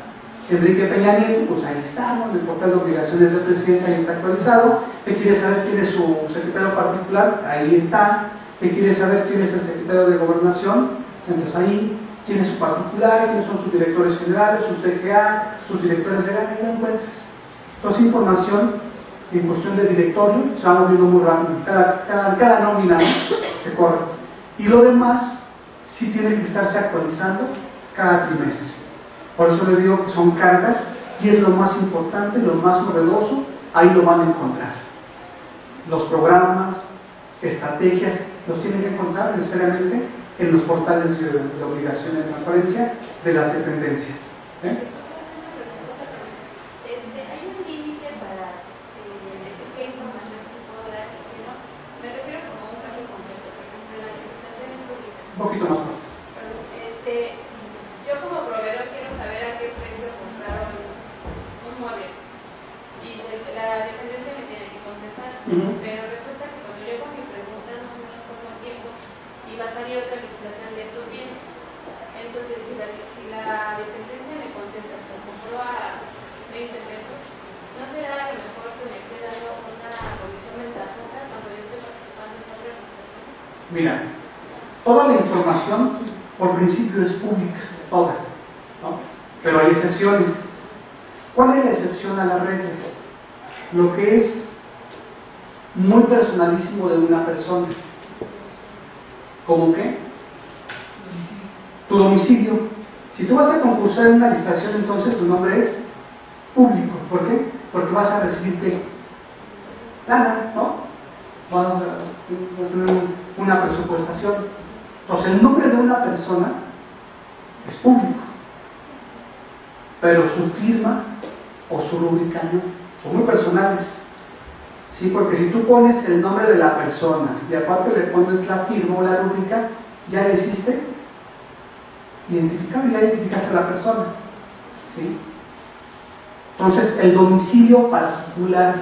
Enrique Peña Nieto, pues ahí está, ¿no? En el portal de obligaciones de presidencia, ahí está actualizado. ¿Qué quiere saber quién es su secretario particular? Ahí está. ¿Qué quiere saber quién es el secretario de gobernación? Entonces ahí tiene su particular, quiénes son sus directores generales, sus DGA, sus directores de gana, y lo encuentras. Entonces, información en cuestión de directorio se va moviendo muy rápido, cada nómina, ¿no? Se corre. Y lo demás sí tiene que estarse actualizando cada trimestre. Por eso les digo que son cargas y es lo más importante, lo más novedoso, ahí lo van a encontrar. Los programas, estrategias, los tienen que encontrar necesariamente en los portales de obligación de transparencia de las dependencias. ¿Hay un límite para decir qué información se puede dar y qué no? Me refiero como a un caso concreto, por ejemplo, en las licitaciones públicas. Un poquito más fuerte. Yo como proveedor quiero saber a qué precio compraron un mueble y la dependencia me tiene que contestar, pero resulta que cuando yo con mi pregunta no se me nos tomó tiempo y va a salir otra licitación de esos bienes. que me esté dando una revisión ventajosa cuando yo estoy participando en otra licitación? Mira, toda la información por principio es pública, toda, ¿no? Pero hay excepciones. ¿Cuál es la excepción a la regla? Lo que es muy personalísimo de una persona. ¿Cómo qué? Tu domicilio. Si tú vas a concursar en una licitación, entonces tu nombre es público. ¿Por qué? Porque vas a recibir ¿qué? Lana, ¿no? Vas a tener una presupuestación. Entonces el nombre de una persona es público, pero su firma o su rúbrica no, son muy personales. ¿Sí? Porque si tú pones el nombre de la persona y aparte le pones la firma o la rúbrica, ya le hiciste identificable, ya identificaste a la persona. ¿Sí? Entonces, el domicilio particular,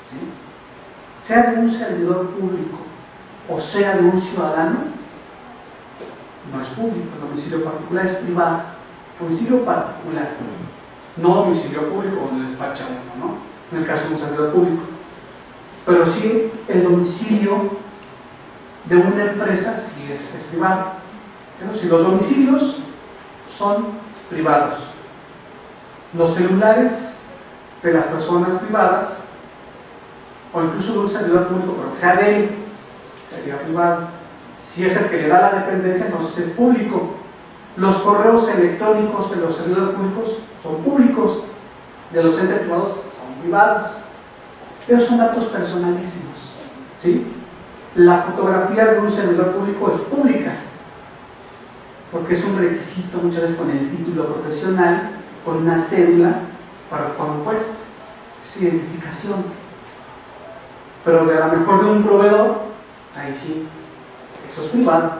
¿sí? Sea de un servidor público o sea de un ciudadano, no es público. El domicilio particular es privado. Domicilio particular, no domicilio público donde despacha uno, ¿no? En el caso de un servidor público. Pero sí el domicilio de una empresa sí es privado. Pero si los domicilios son privados, los celulares de las personas privadas o incluso de un servidor público, pero que sea de él, sería privado. Si es el que le da la dependencia, entonces es público. Los correos electrónicos de los servidores públicos son públicos, de los entes privados son privados. Esos son datos personalísimos, ¿sí? La fotografía de un servidor público es pública, porque es un requisito muchas veces con el título profesional, con una cédula para un puesto, es identificación. Pero de a lo mejor de un proveedor, ahí sí, eso es privado.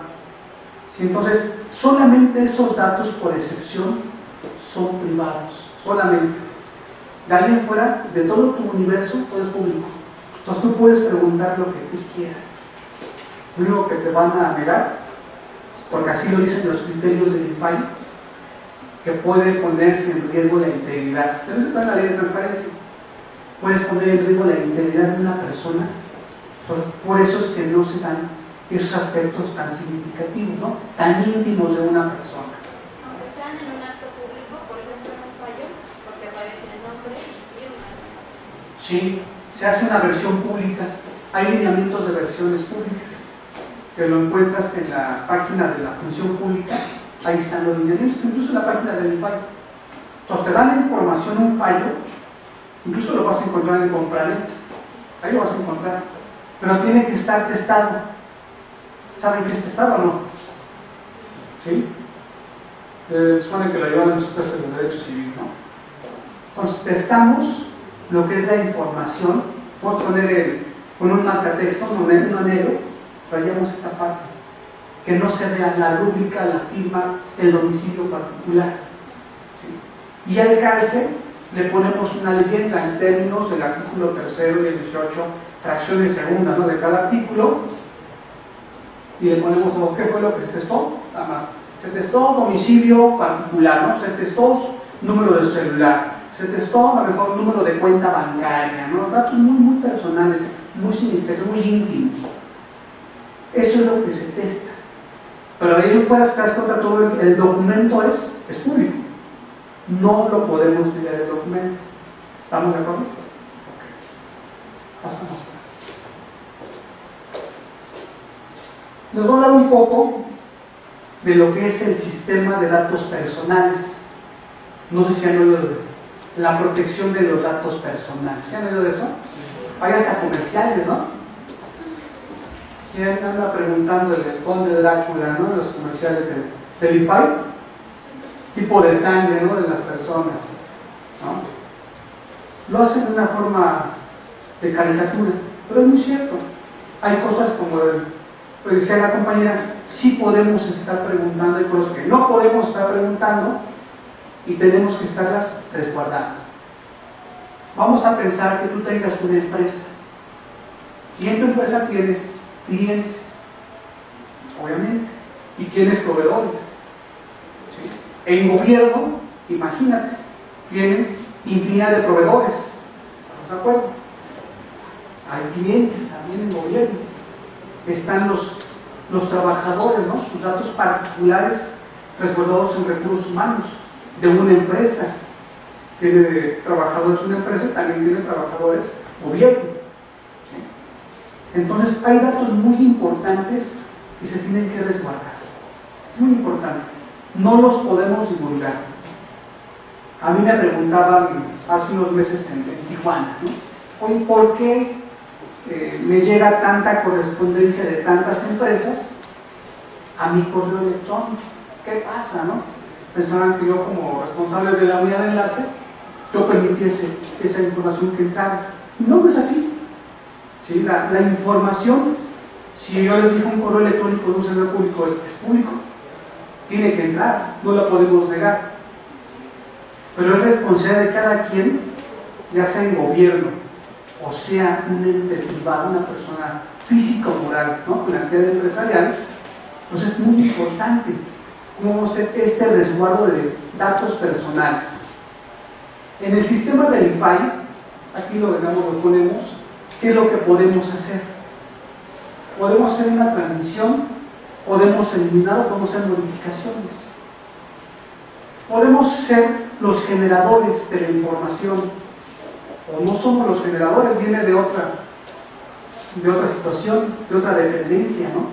¿Sí? Entonces, solamente esos datos por excepción son privados, solamente. De ahí en fuera, de todo tu universo, todo es público. Entonces tú puedes preguntar lo que tú quieras. Lo único que te van a negar, porque así lo dicen los criterios del INFAI, que puede ponerse en riesgo la integridad. Pero no está en la ley de transparencia. Puedes poner en riesgo la integridad de una persona. Entonces, por eso es que no se dan esos aspectos tan significativos, ¿no? Tan íntimos de una persona. Aunque sean en un acto público, por ejemplo, en un fallo, porque aparece el nombre y firma. Sí, se hace una versión pública. Hay lineamientos de versiones públicas que lo encuentras en la página de la función pública. Ahí están los lineamientos, incluso en la página del INFAI. Entonces te dan la información, un fallo, incluso lo vas a encontrar en Compranet. Ahí lo vas a encontrar, pero tiene que estar testado. ¿Saben qué es testado o no? ¿Sí? Supone que lo llevan en su clase de Derecho Civil, ¿no? Entonces, testamos lo que es la información. Vamos a poner con un marcatexto, un negro, rayamos esta parte. Que no se vea la rúbrica, la firma, el domicilio particular. ¿Sí? Y al calce le ponemos una leyenda en términos del artículo 3º y el 18, fracciones segundas, ¿no? De cada artículo. Y le ponemos todo, ¿qué fue lo que se testó? Nada más. Se testó domicilio particular, ¿no? Se testó número de celular, se testó a lo mejor número de cuenta bancaria, ¿no? Datos muy personales, muy significativos, muy íntimos. Eso es lo que se testa. Pero ahí en fuera, si te das cuenta, todo el documento es público. No lo podemos leer el documento. ¿Estamos de acuerdo? Ok. Pasamos. Nos voy a hablar un poco de lo que es el sistema de datos personales. No sé si han oído de la protección de los datos personales. ¿Se han oído de eso? Hay hasta comerciales, ¿no? ¿Quién anda preguntando el conde Drácula, ¿no? Los comerciales del INFAI? Tipo de sangre, ¿no? De las personas, ¿no? Lo hacen de una forma de caricatura, pero es muy cierto. Hay cosas como pues decía la compañera, sí podemos estar preguntando, hay cosas que no podemos estar preguntando y tenemos que estarlas resguardando. Vamos a pensar que tú tengas una empresa y en tu empresa tienes clientes, obviamente, y tienes proveedores. ¿Sí? En gobierno, imagínate, tienen infinidad de proveedores. ¿Estamos de acuerdo? hay clientes también en gobierno, están los trabajadores, ¿no? Sus datos particulares resguardados en recursos humanos de una empresa. Tiene trabajadores una empresa, también tiene trabajadores gobierno. ¿Sí? Entonces hay datos muy importantes que se tienen que resguardar. Es muy importante. No los podemos divulgar. A mí me preguntaban hace unos meses en Tijuana, ¿no? Oye, ¿por qué me llega tanta correspondencia de tantas empresas a mi correo electrónico? ¿Qué pasa, no? Pensaban que yo, como responsable de la unidad de enlace, yo permitiese esa información que entrara. Y no es así. ¿Sí? La información, si yo les digo un correo electrónico de un servidor público, es público. Tiene que entrar, no la podemos negar. Pero es responsabilidad de cada quien, ya sea en gobierno, o sea un ente privado, una persona física o moral, ¿no? Con la actividad empresarial, pues es muy importante cómo hacer este resguardo de datos personales. En el sistema del IFAI, aquí lo ponemos, ¿qué es lo que podemos hacer? Podemos hacer una transmisión, podemos eliminar o podemos hacer modificaciones. Podemos ser los generadores de la información, o no somos los generadores, viene de otra situación, de otra dependencia, ¿no?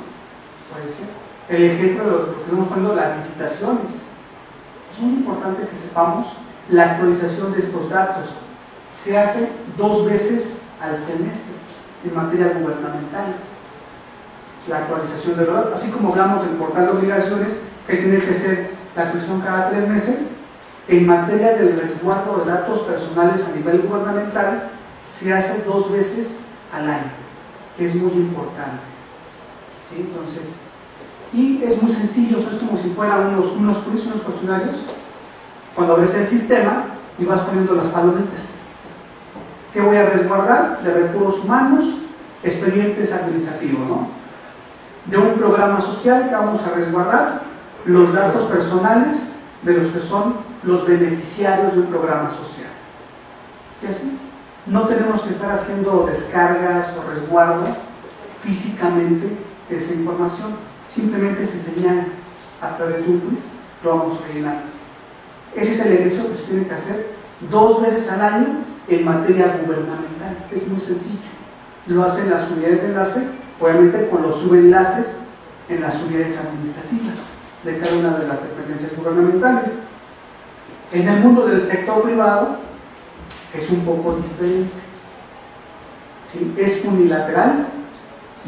Puede ser. El ejemplo de lo que estamos poniendo, las licitaciones. Es muy importante que sepamos la actualización de estos datos. Se hace 2 veces al semestre en materia gubernamental. La actualización de los datos, así como hablamos del portal de obligaciones, que tiene que ser la actualización cada 3 meses, en materia del resguardo de datos personales a nivel gubernamental, se hace 2 veces al año, que es muy importante. ¿Sí? Entonces, y es muy sencillo, eso es como si fueran unos cuestionarios. Cuando abres el sistema y vas poniendo las palomitas. ¿Qué voy a resguardar? De recursos humanos, expedientes administrativos, ¿no? De un programa social que vamos a resguardar los datos personales de los que son los beneficiarios de un programa social. ¿Y así? No tenemos que estar haciendo descargas o resguardo físicamente de esa información, simplemente se señala a través de un quiz, lo vamos rellenando. Ese es el ejercicio que se tiene que hacer 2 veces al año en materia gubernamental, que es muy sencillo. Lo hacen las unidades de enlace, obviamente con los subenlaces en las unidades administrativas de cada una de las dependencias gubernamentales. En el mundo del sector privado es un poco diferente. ¿Sí? Es unilateral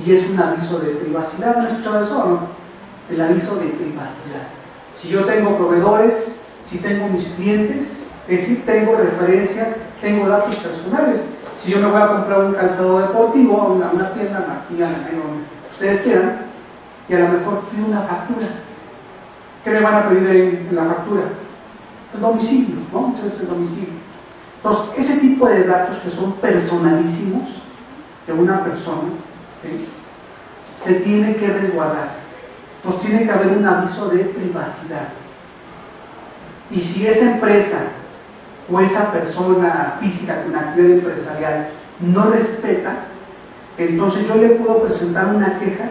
y es un aviso de privacidad. ¿Han escuchado eso o no? El aviso de privacidad. Si yo tengo proveedores, si tengo mis clientes, es decir, tengo referencias, tengo datos personales. Si yo me voy a comprar un calzado deportivo a una tienda, aquí donde ustedes quieran, y a lo mejor pido una factura. ¿Qué me van a pedir en la factura? El domicilio, ¿no? Muchas veces el domicilio. Entonces, ese tipo de datos que son personalísimos de una persona, ¿sí? Se tiene que resguardar. Entonces, tiene que haber un aviso de privacidad. Y si esa empresa o esa persona física con actividad empresarial no respeta, entonces yo le puedo presentar una queja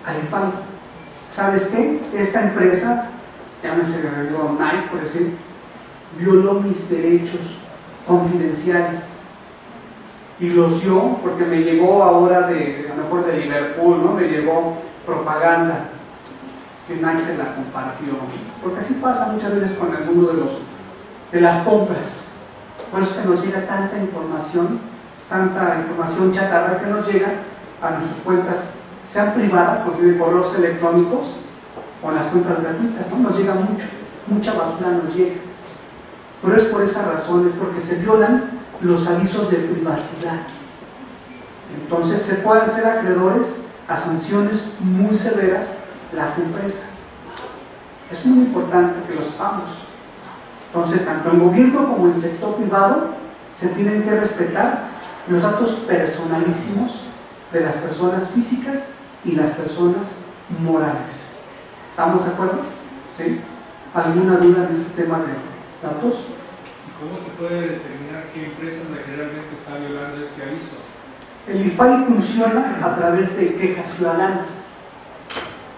al IFAI. ¿Sabes qué? Esta empresa, llámese Nike, por decir, violó mis derechos confidenciales y los dio porque me llegó ahora a lo mejor de Liverpool, ¿no? Me llegó propaganda que Nike se la compartió, porque así pasa muchas veces con el mundo de las compras. Por eso es que nos llega tanta información chatarra que nos llega a nuestras cuentas, sean privadas, por decir, correos electrónicos, o las cuentas gratuitas, ¿no? Nos llega mucha basura nos llega. Pero es por esa razón, es porque se violan los avisos de privacidad. Entonces se pueden ser acreedores a sanciones muy severas las empresas. Es muy importante que lo sepamos. Entonces, tanto en gobierno como en sector privado se tienen que respetar los datos personalísimos de las personas físicas y las personas morales. ¿Estamos de acuerdo? ¿Sí? ¿Alguna duda en este tema de datos? ¿Cómo se puede determinar qué empresa es la que realmente está violando este aviso? El IFAI funciona a través de quejas ciudadanas.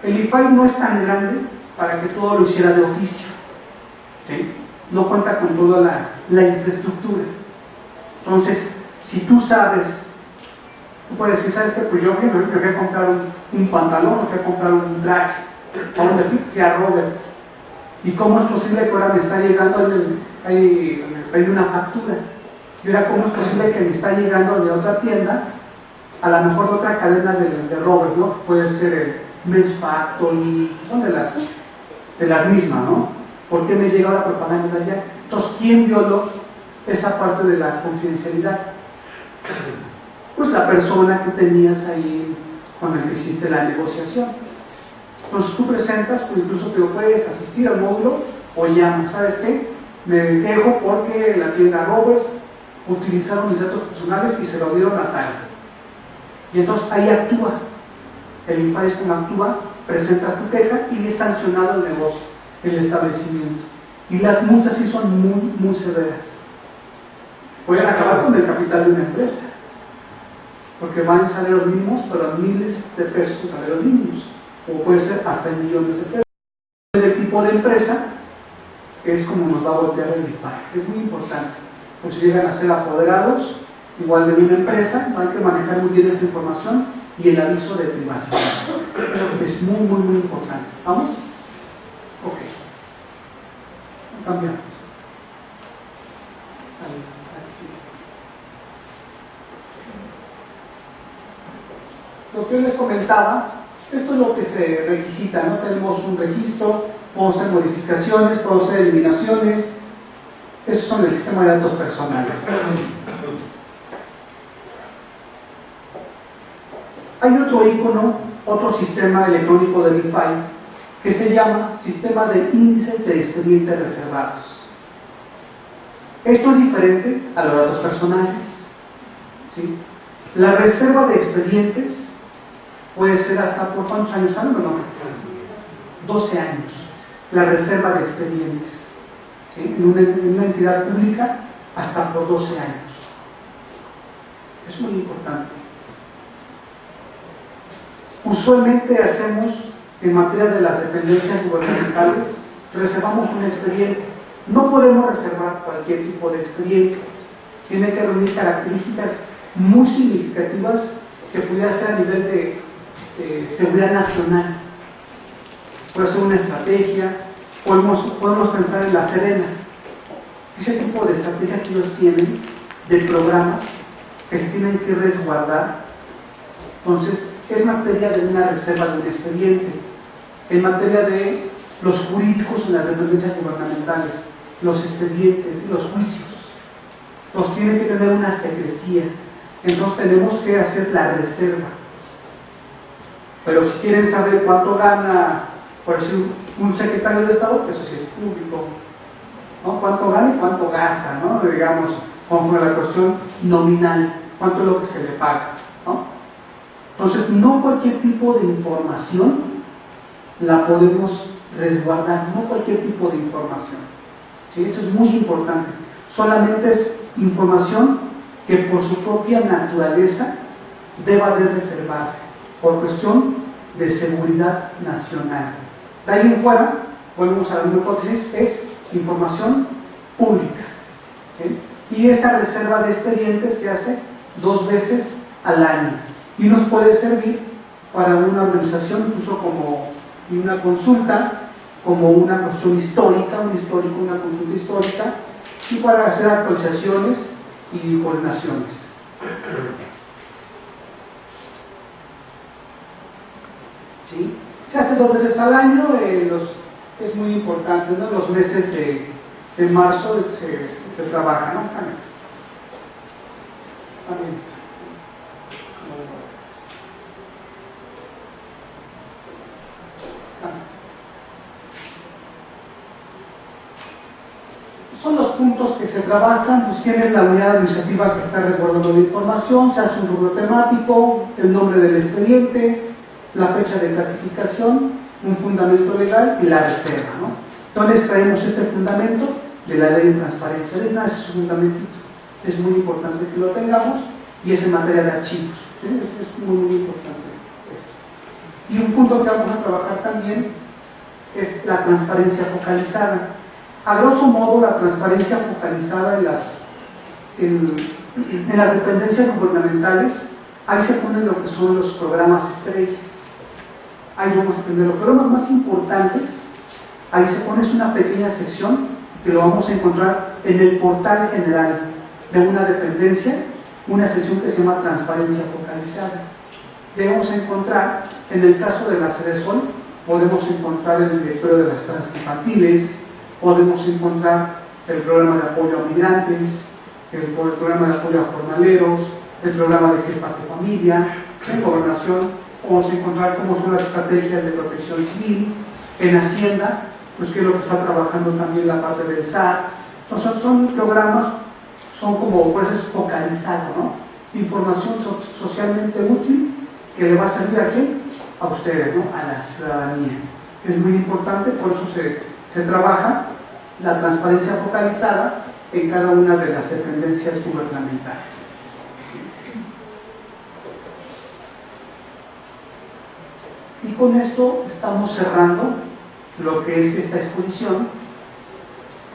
El IFAI no es tan grande para que todo lo hiciera de oficio, ¿sí? No cuenta con toda la infraestructura. Entonces, si tú sabes, tú puedes decir, ¿sabes qué? Pues yo me fui a comprar un pantalón, me fui a comprar un traje. ¿A dónde fui? Fui a Roberts. ¿Y cómo es posible que ahora me está llegando, hay una factura? Y ahora, ¿cómo es posible que me está llegando de otra tienda, a lo mejor de otra cadena de Roberts, ¿no? Puede ser el Men's Factory, son de las mismas, ¿no? ¿Por qué me llega la propaganda de allá? Entonces, ¿quién violó esa parte de la confidencialidad? Pues la persona que tenías ahí con el que hiciste la negociación. Entonces tú presentas, pues incluso te puedes asistir al módulo o llamas, ¿sabes qué? Me quejo porque la tienda Roberts utilizaron mis datos personales y se lo dieron a tal. Y entonces ahí actúa. El IFAI es como actúa, presentas tu queja y es sancionado el negocio, el establecimiento. Y las multas sí son muy, muy severas. Pueden acabar con el capital de una empresa, porque van en salarios mínimos, pero miles de pesos en salarios mínimos, o puede ser hasta en millones de pesos. El tipo de empresa es como nos va a golpear el IFAI. Es muy importante. Pues si llegan a ser apoderados, igual de una empresa, hay que manejar muy bien esta información y el aviso de privacidad. Es muy, muy, muy importante. ¿Vamos? Ok. Cambiamos. Ahí sí. Lo que yo les comentaba, esto es lo que se requisita, ¿no? Tenemos un registro, podemos hacer modificaciones, podemos hacer eliminaciones. Esos son el sistema de datos personales. Hay otro icono, otro sistema electrónico del IFAI que se llama Sistema de Índices de Expedientes Reservados. Esto es diferente a los datos personales, ¿sí? La reserva de expedientes puede ser hasta por ¿cuántos años salen? No, 12 años. La reserva de expedientes, ¿sí? En una entidad pública hasta por 12 años. Es muy importante. Usualmente hacemos, en materia de las dependencias gubernamentales, reservamos un expediente. No podemos reservar cualquier tipo de expediente. Tiene que reunir características muy significativas que pudiera ser a nivel de seguridad nacional. Puede ser una estrategia, podemos pensar en la Serena. Ese tipo de estrategias que ellos tienen, de programas que se tienen que resguardar. Entonces, es materia de una reserva de un expediente. En materia de los jurídicos en las dependencias gubernamentales, los expedientes, los juicios, los tienen que tener una secrecía. Entonces tenemos que hacer la reserva. Pero si quieren saber cuánto gana, por decir, un secretario de Estado, eso sí es público, ¿no? Cuánto gana y cuánto gasta, ¿no? Digamos, conforme a la cuestión nominal, cuánto es lo que se le paga, ¿no? Entonces, no cualquier tipo de información la podemos resguardar, no cualquier tipo de información, ¿sí? Eso es muy importante. Solamente es información que por su propia naturaleza deba de reservarse, por cuestión de seguridad nacional. De ahí en fuera, volvemos a la misma hipótesis, es información pública, ¿sí? Y esta reserva de expedientes se hace 2 veces al año y nos puede servir para una organización, incluso como una consulta, como una cuestión histórica, una consulta histórica, y para hacer actualizaciones y coordinaciones. ¿Sí? Se hace 2 veces al año, es muy importante, ¿no? Los meses de marzo se trabaja, ¿no? También está. Son los puntos que se trabajan, pues tienes la unidad administrativa que está resguardando la información, se hace un rubro temático, el nombre del expediente, la fecha de clasificación, un fundamento legal y la reserva, ¿no? Entonces traemos este fundamento de la ley de transparencia. Les nace su fundamentito, es muy importante que lo tengamos y es en materia de archivos. ¿Sí? Es muy, muy importante esto. Y un punto que vamos a trabajar también es la transparencia focalizada. A grosso modo, la transparencia focalizada en las dependencias gubernamentales, ahí se ponen lo que son los programas estrellas. Ahí vamos a tener los programas más importantes, ahí se pone una pequeña sección que lo vamos a encontrar en el portal general de una dependencia, una sección que se llama transparencia focalizada. Debemos encontrar, en el caso de la Sedesol, podemos encontrar el directorio de las tasas infantiles, podemos encontrar el programa de apoyo a migrantes, el programa de apoyo a jornaleros, el programa de jefas de familia. En gobernación vamos a encontrar cómo son las estrategias de protección civil. En Hacienda, pues que es lo que está trabajando también la parte del SAT. Son programas, son como procesos focalizados, ¿no? Información socialmente útil que le va a servir a quién, a ustedes, ¿no? A la ciudadanía. Es muy importante, por eso se trabaja la transparencia focalizada en cada una de las dependencias gubernamentales. Y con esto estamos cerrando lo que es esta exposición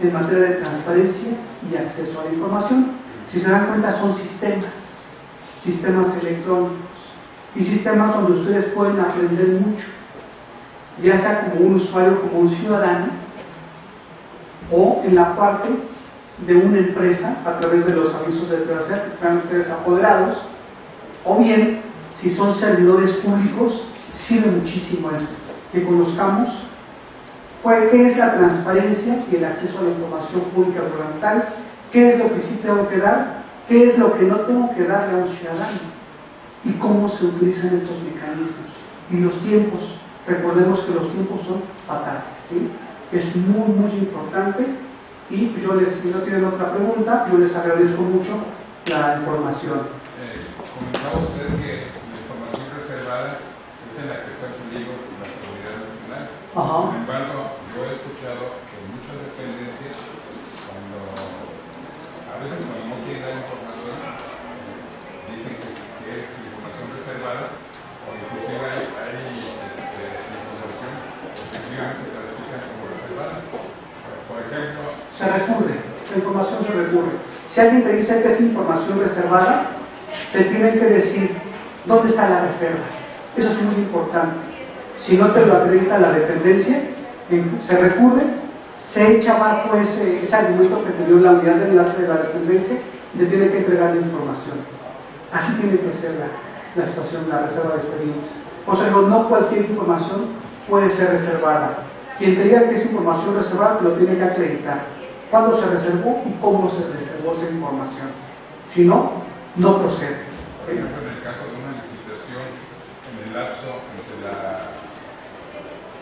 en materia de transparencia y acceso a la información. Si se dan cuenta, son sistemas electrónicos y sistemas donde ustedes pueden aprender mucho, ya sea como un usuario, como un ciudadano, o en la parte de una empresa a través de los avisos de privacidad que están ustedes apoderados, o bien si son servidores públicos, sirve muchísimo esto, que conozcamos qué es la transparencia y el acceso a la información pública gubernamental, qué es lo que sí tengo que dar, qué es lo que no tengo que darle a un ciudadano y cómo se utilizan estos mecanismos. Y los tiempos, recordemos que los tiempos son fatales, ¿sí? Es muy, muy importante. Y pues si no tienen otra pregunta, yo les agradezco mucho la información. Comentaba usted que la información reservada es en la que está en peligro la seguridad nacional. Ajá. Sin embargo, yo he escuchado que muchas dependencias, a veces cuando no quieren dar información, dicen que es información reservada, o inclusive hay información que efectivamente clasifican como reservada. Por ejemplo, Se recurre, la información se recurre. Si alguien te dice que es información reservada, te tienen que decir dónde está la reserva. Eso es muy importante. Si no te lo acredita la dependencia, se recurre, se echa abajo ese argumento que te dio la unidad de enlace de la dependencia y te tiene que entregar la información. Así tiene que ser la situación, la reserva de expedientes. O sea, no cualquier información puede ser reservada. Quien te diga que es información reservada, lo tiene que acreditar. ¿Cuándo se reservó y cómo se reservó esa información? Si no, no procede. por ejemplo, en el caso de una licitación, en el lapso entre la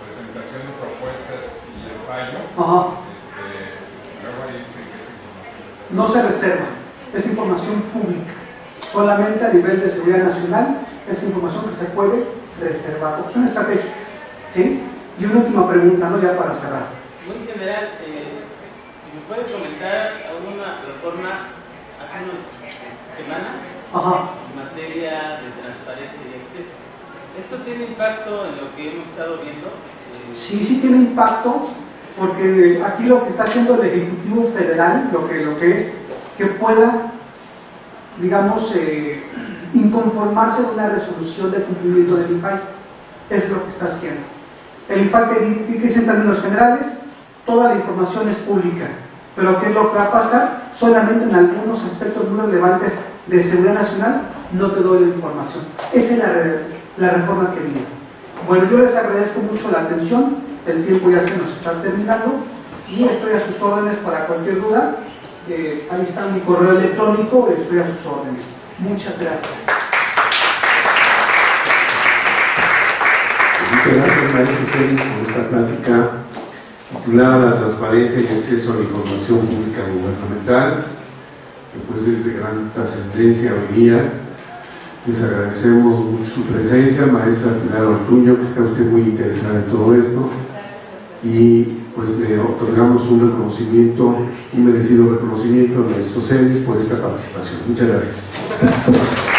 presentación de propuestas y el fallo, luego ahí dice que es información. No se reserva, es información pública. Solamente a nivel de seguridad nacional es información que se puede reservar. Son estratégicas, ¿sí? Y una última pregunta, ¿no? Ya para cerrar. Muy general, si me puede comentar alguna reforma hace unas semanas en materia de transparencia y acceso. ¿Esto tiene impacto en lo que hemos estado viendo? Sí tiene impacto, porque aquí lo que está haciendo el Ejecutivo Federal, lo que es que pueda, digamos, inconformarse de una resolución de cumplimiento del INPAI. Es lo que está haciendo. El INPAI que dice en términos generales, toda la información es pública, pero ¿qué es lo que va a pasar? Solamente en algunos aspectos muy relevantes de seguridad nacional no te doy la información. Esa es la reforma que viene. Bueno, yo les agradezco mucho la atención, el tiempo ya se nos está terminando y estoy a sus órdenes para cualquier duda. Ahí está mi correo electrónico, estoy a sus órdenes. Muchas gracias. Muchas gracias, maestro Celis, por esta plática titulada La transparencia y acceso a la información pública gubernamental, que pues es de gran trascendencia hoy día. Les agradecemos mucho su presencia, maestra Pilar Ortuño, que está usted muy interesada en todo esto, y pues le otorgamos un reconocimiento, un merecido reconocimiento a nuestros CEDIS por esta participación. Muchas gracias. Muchas gracias.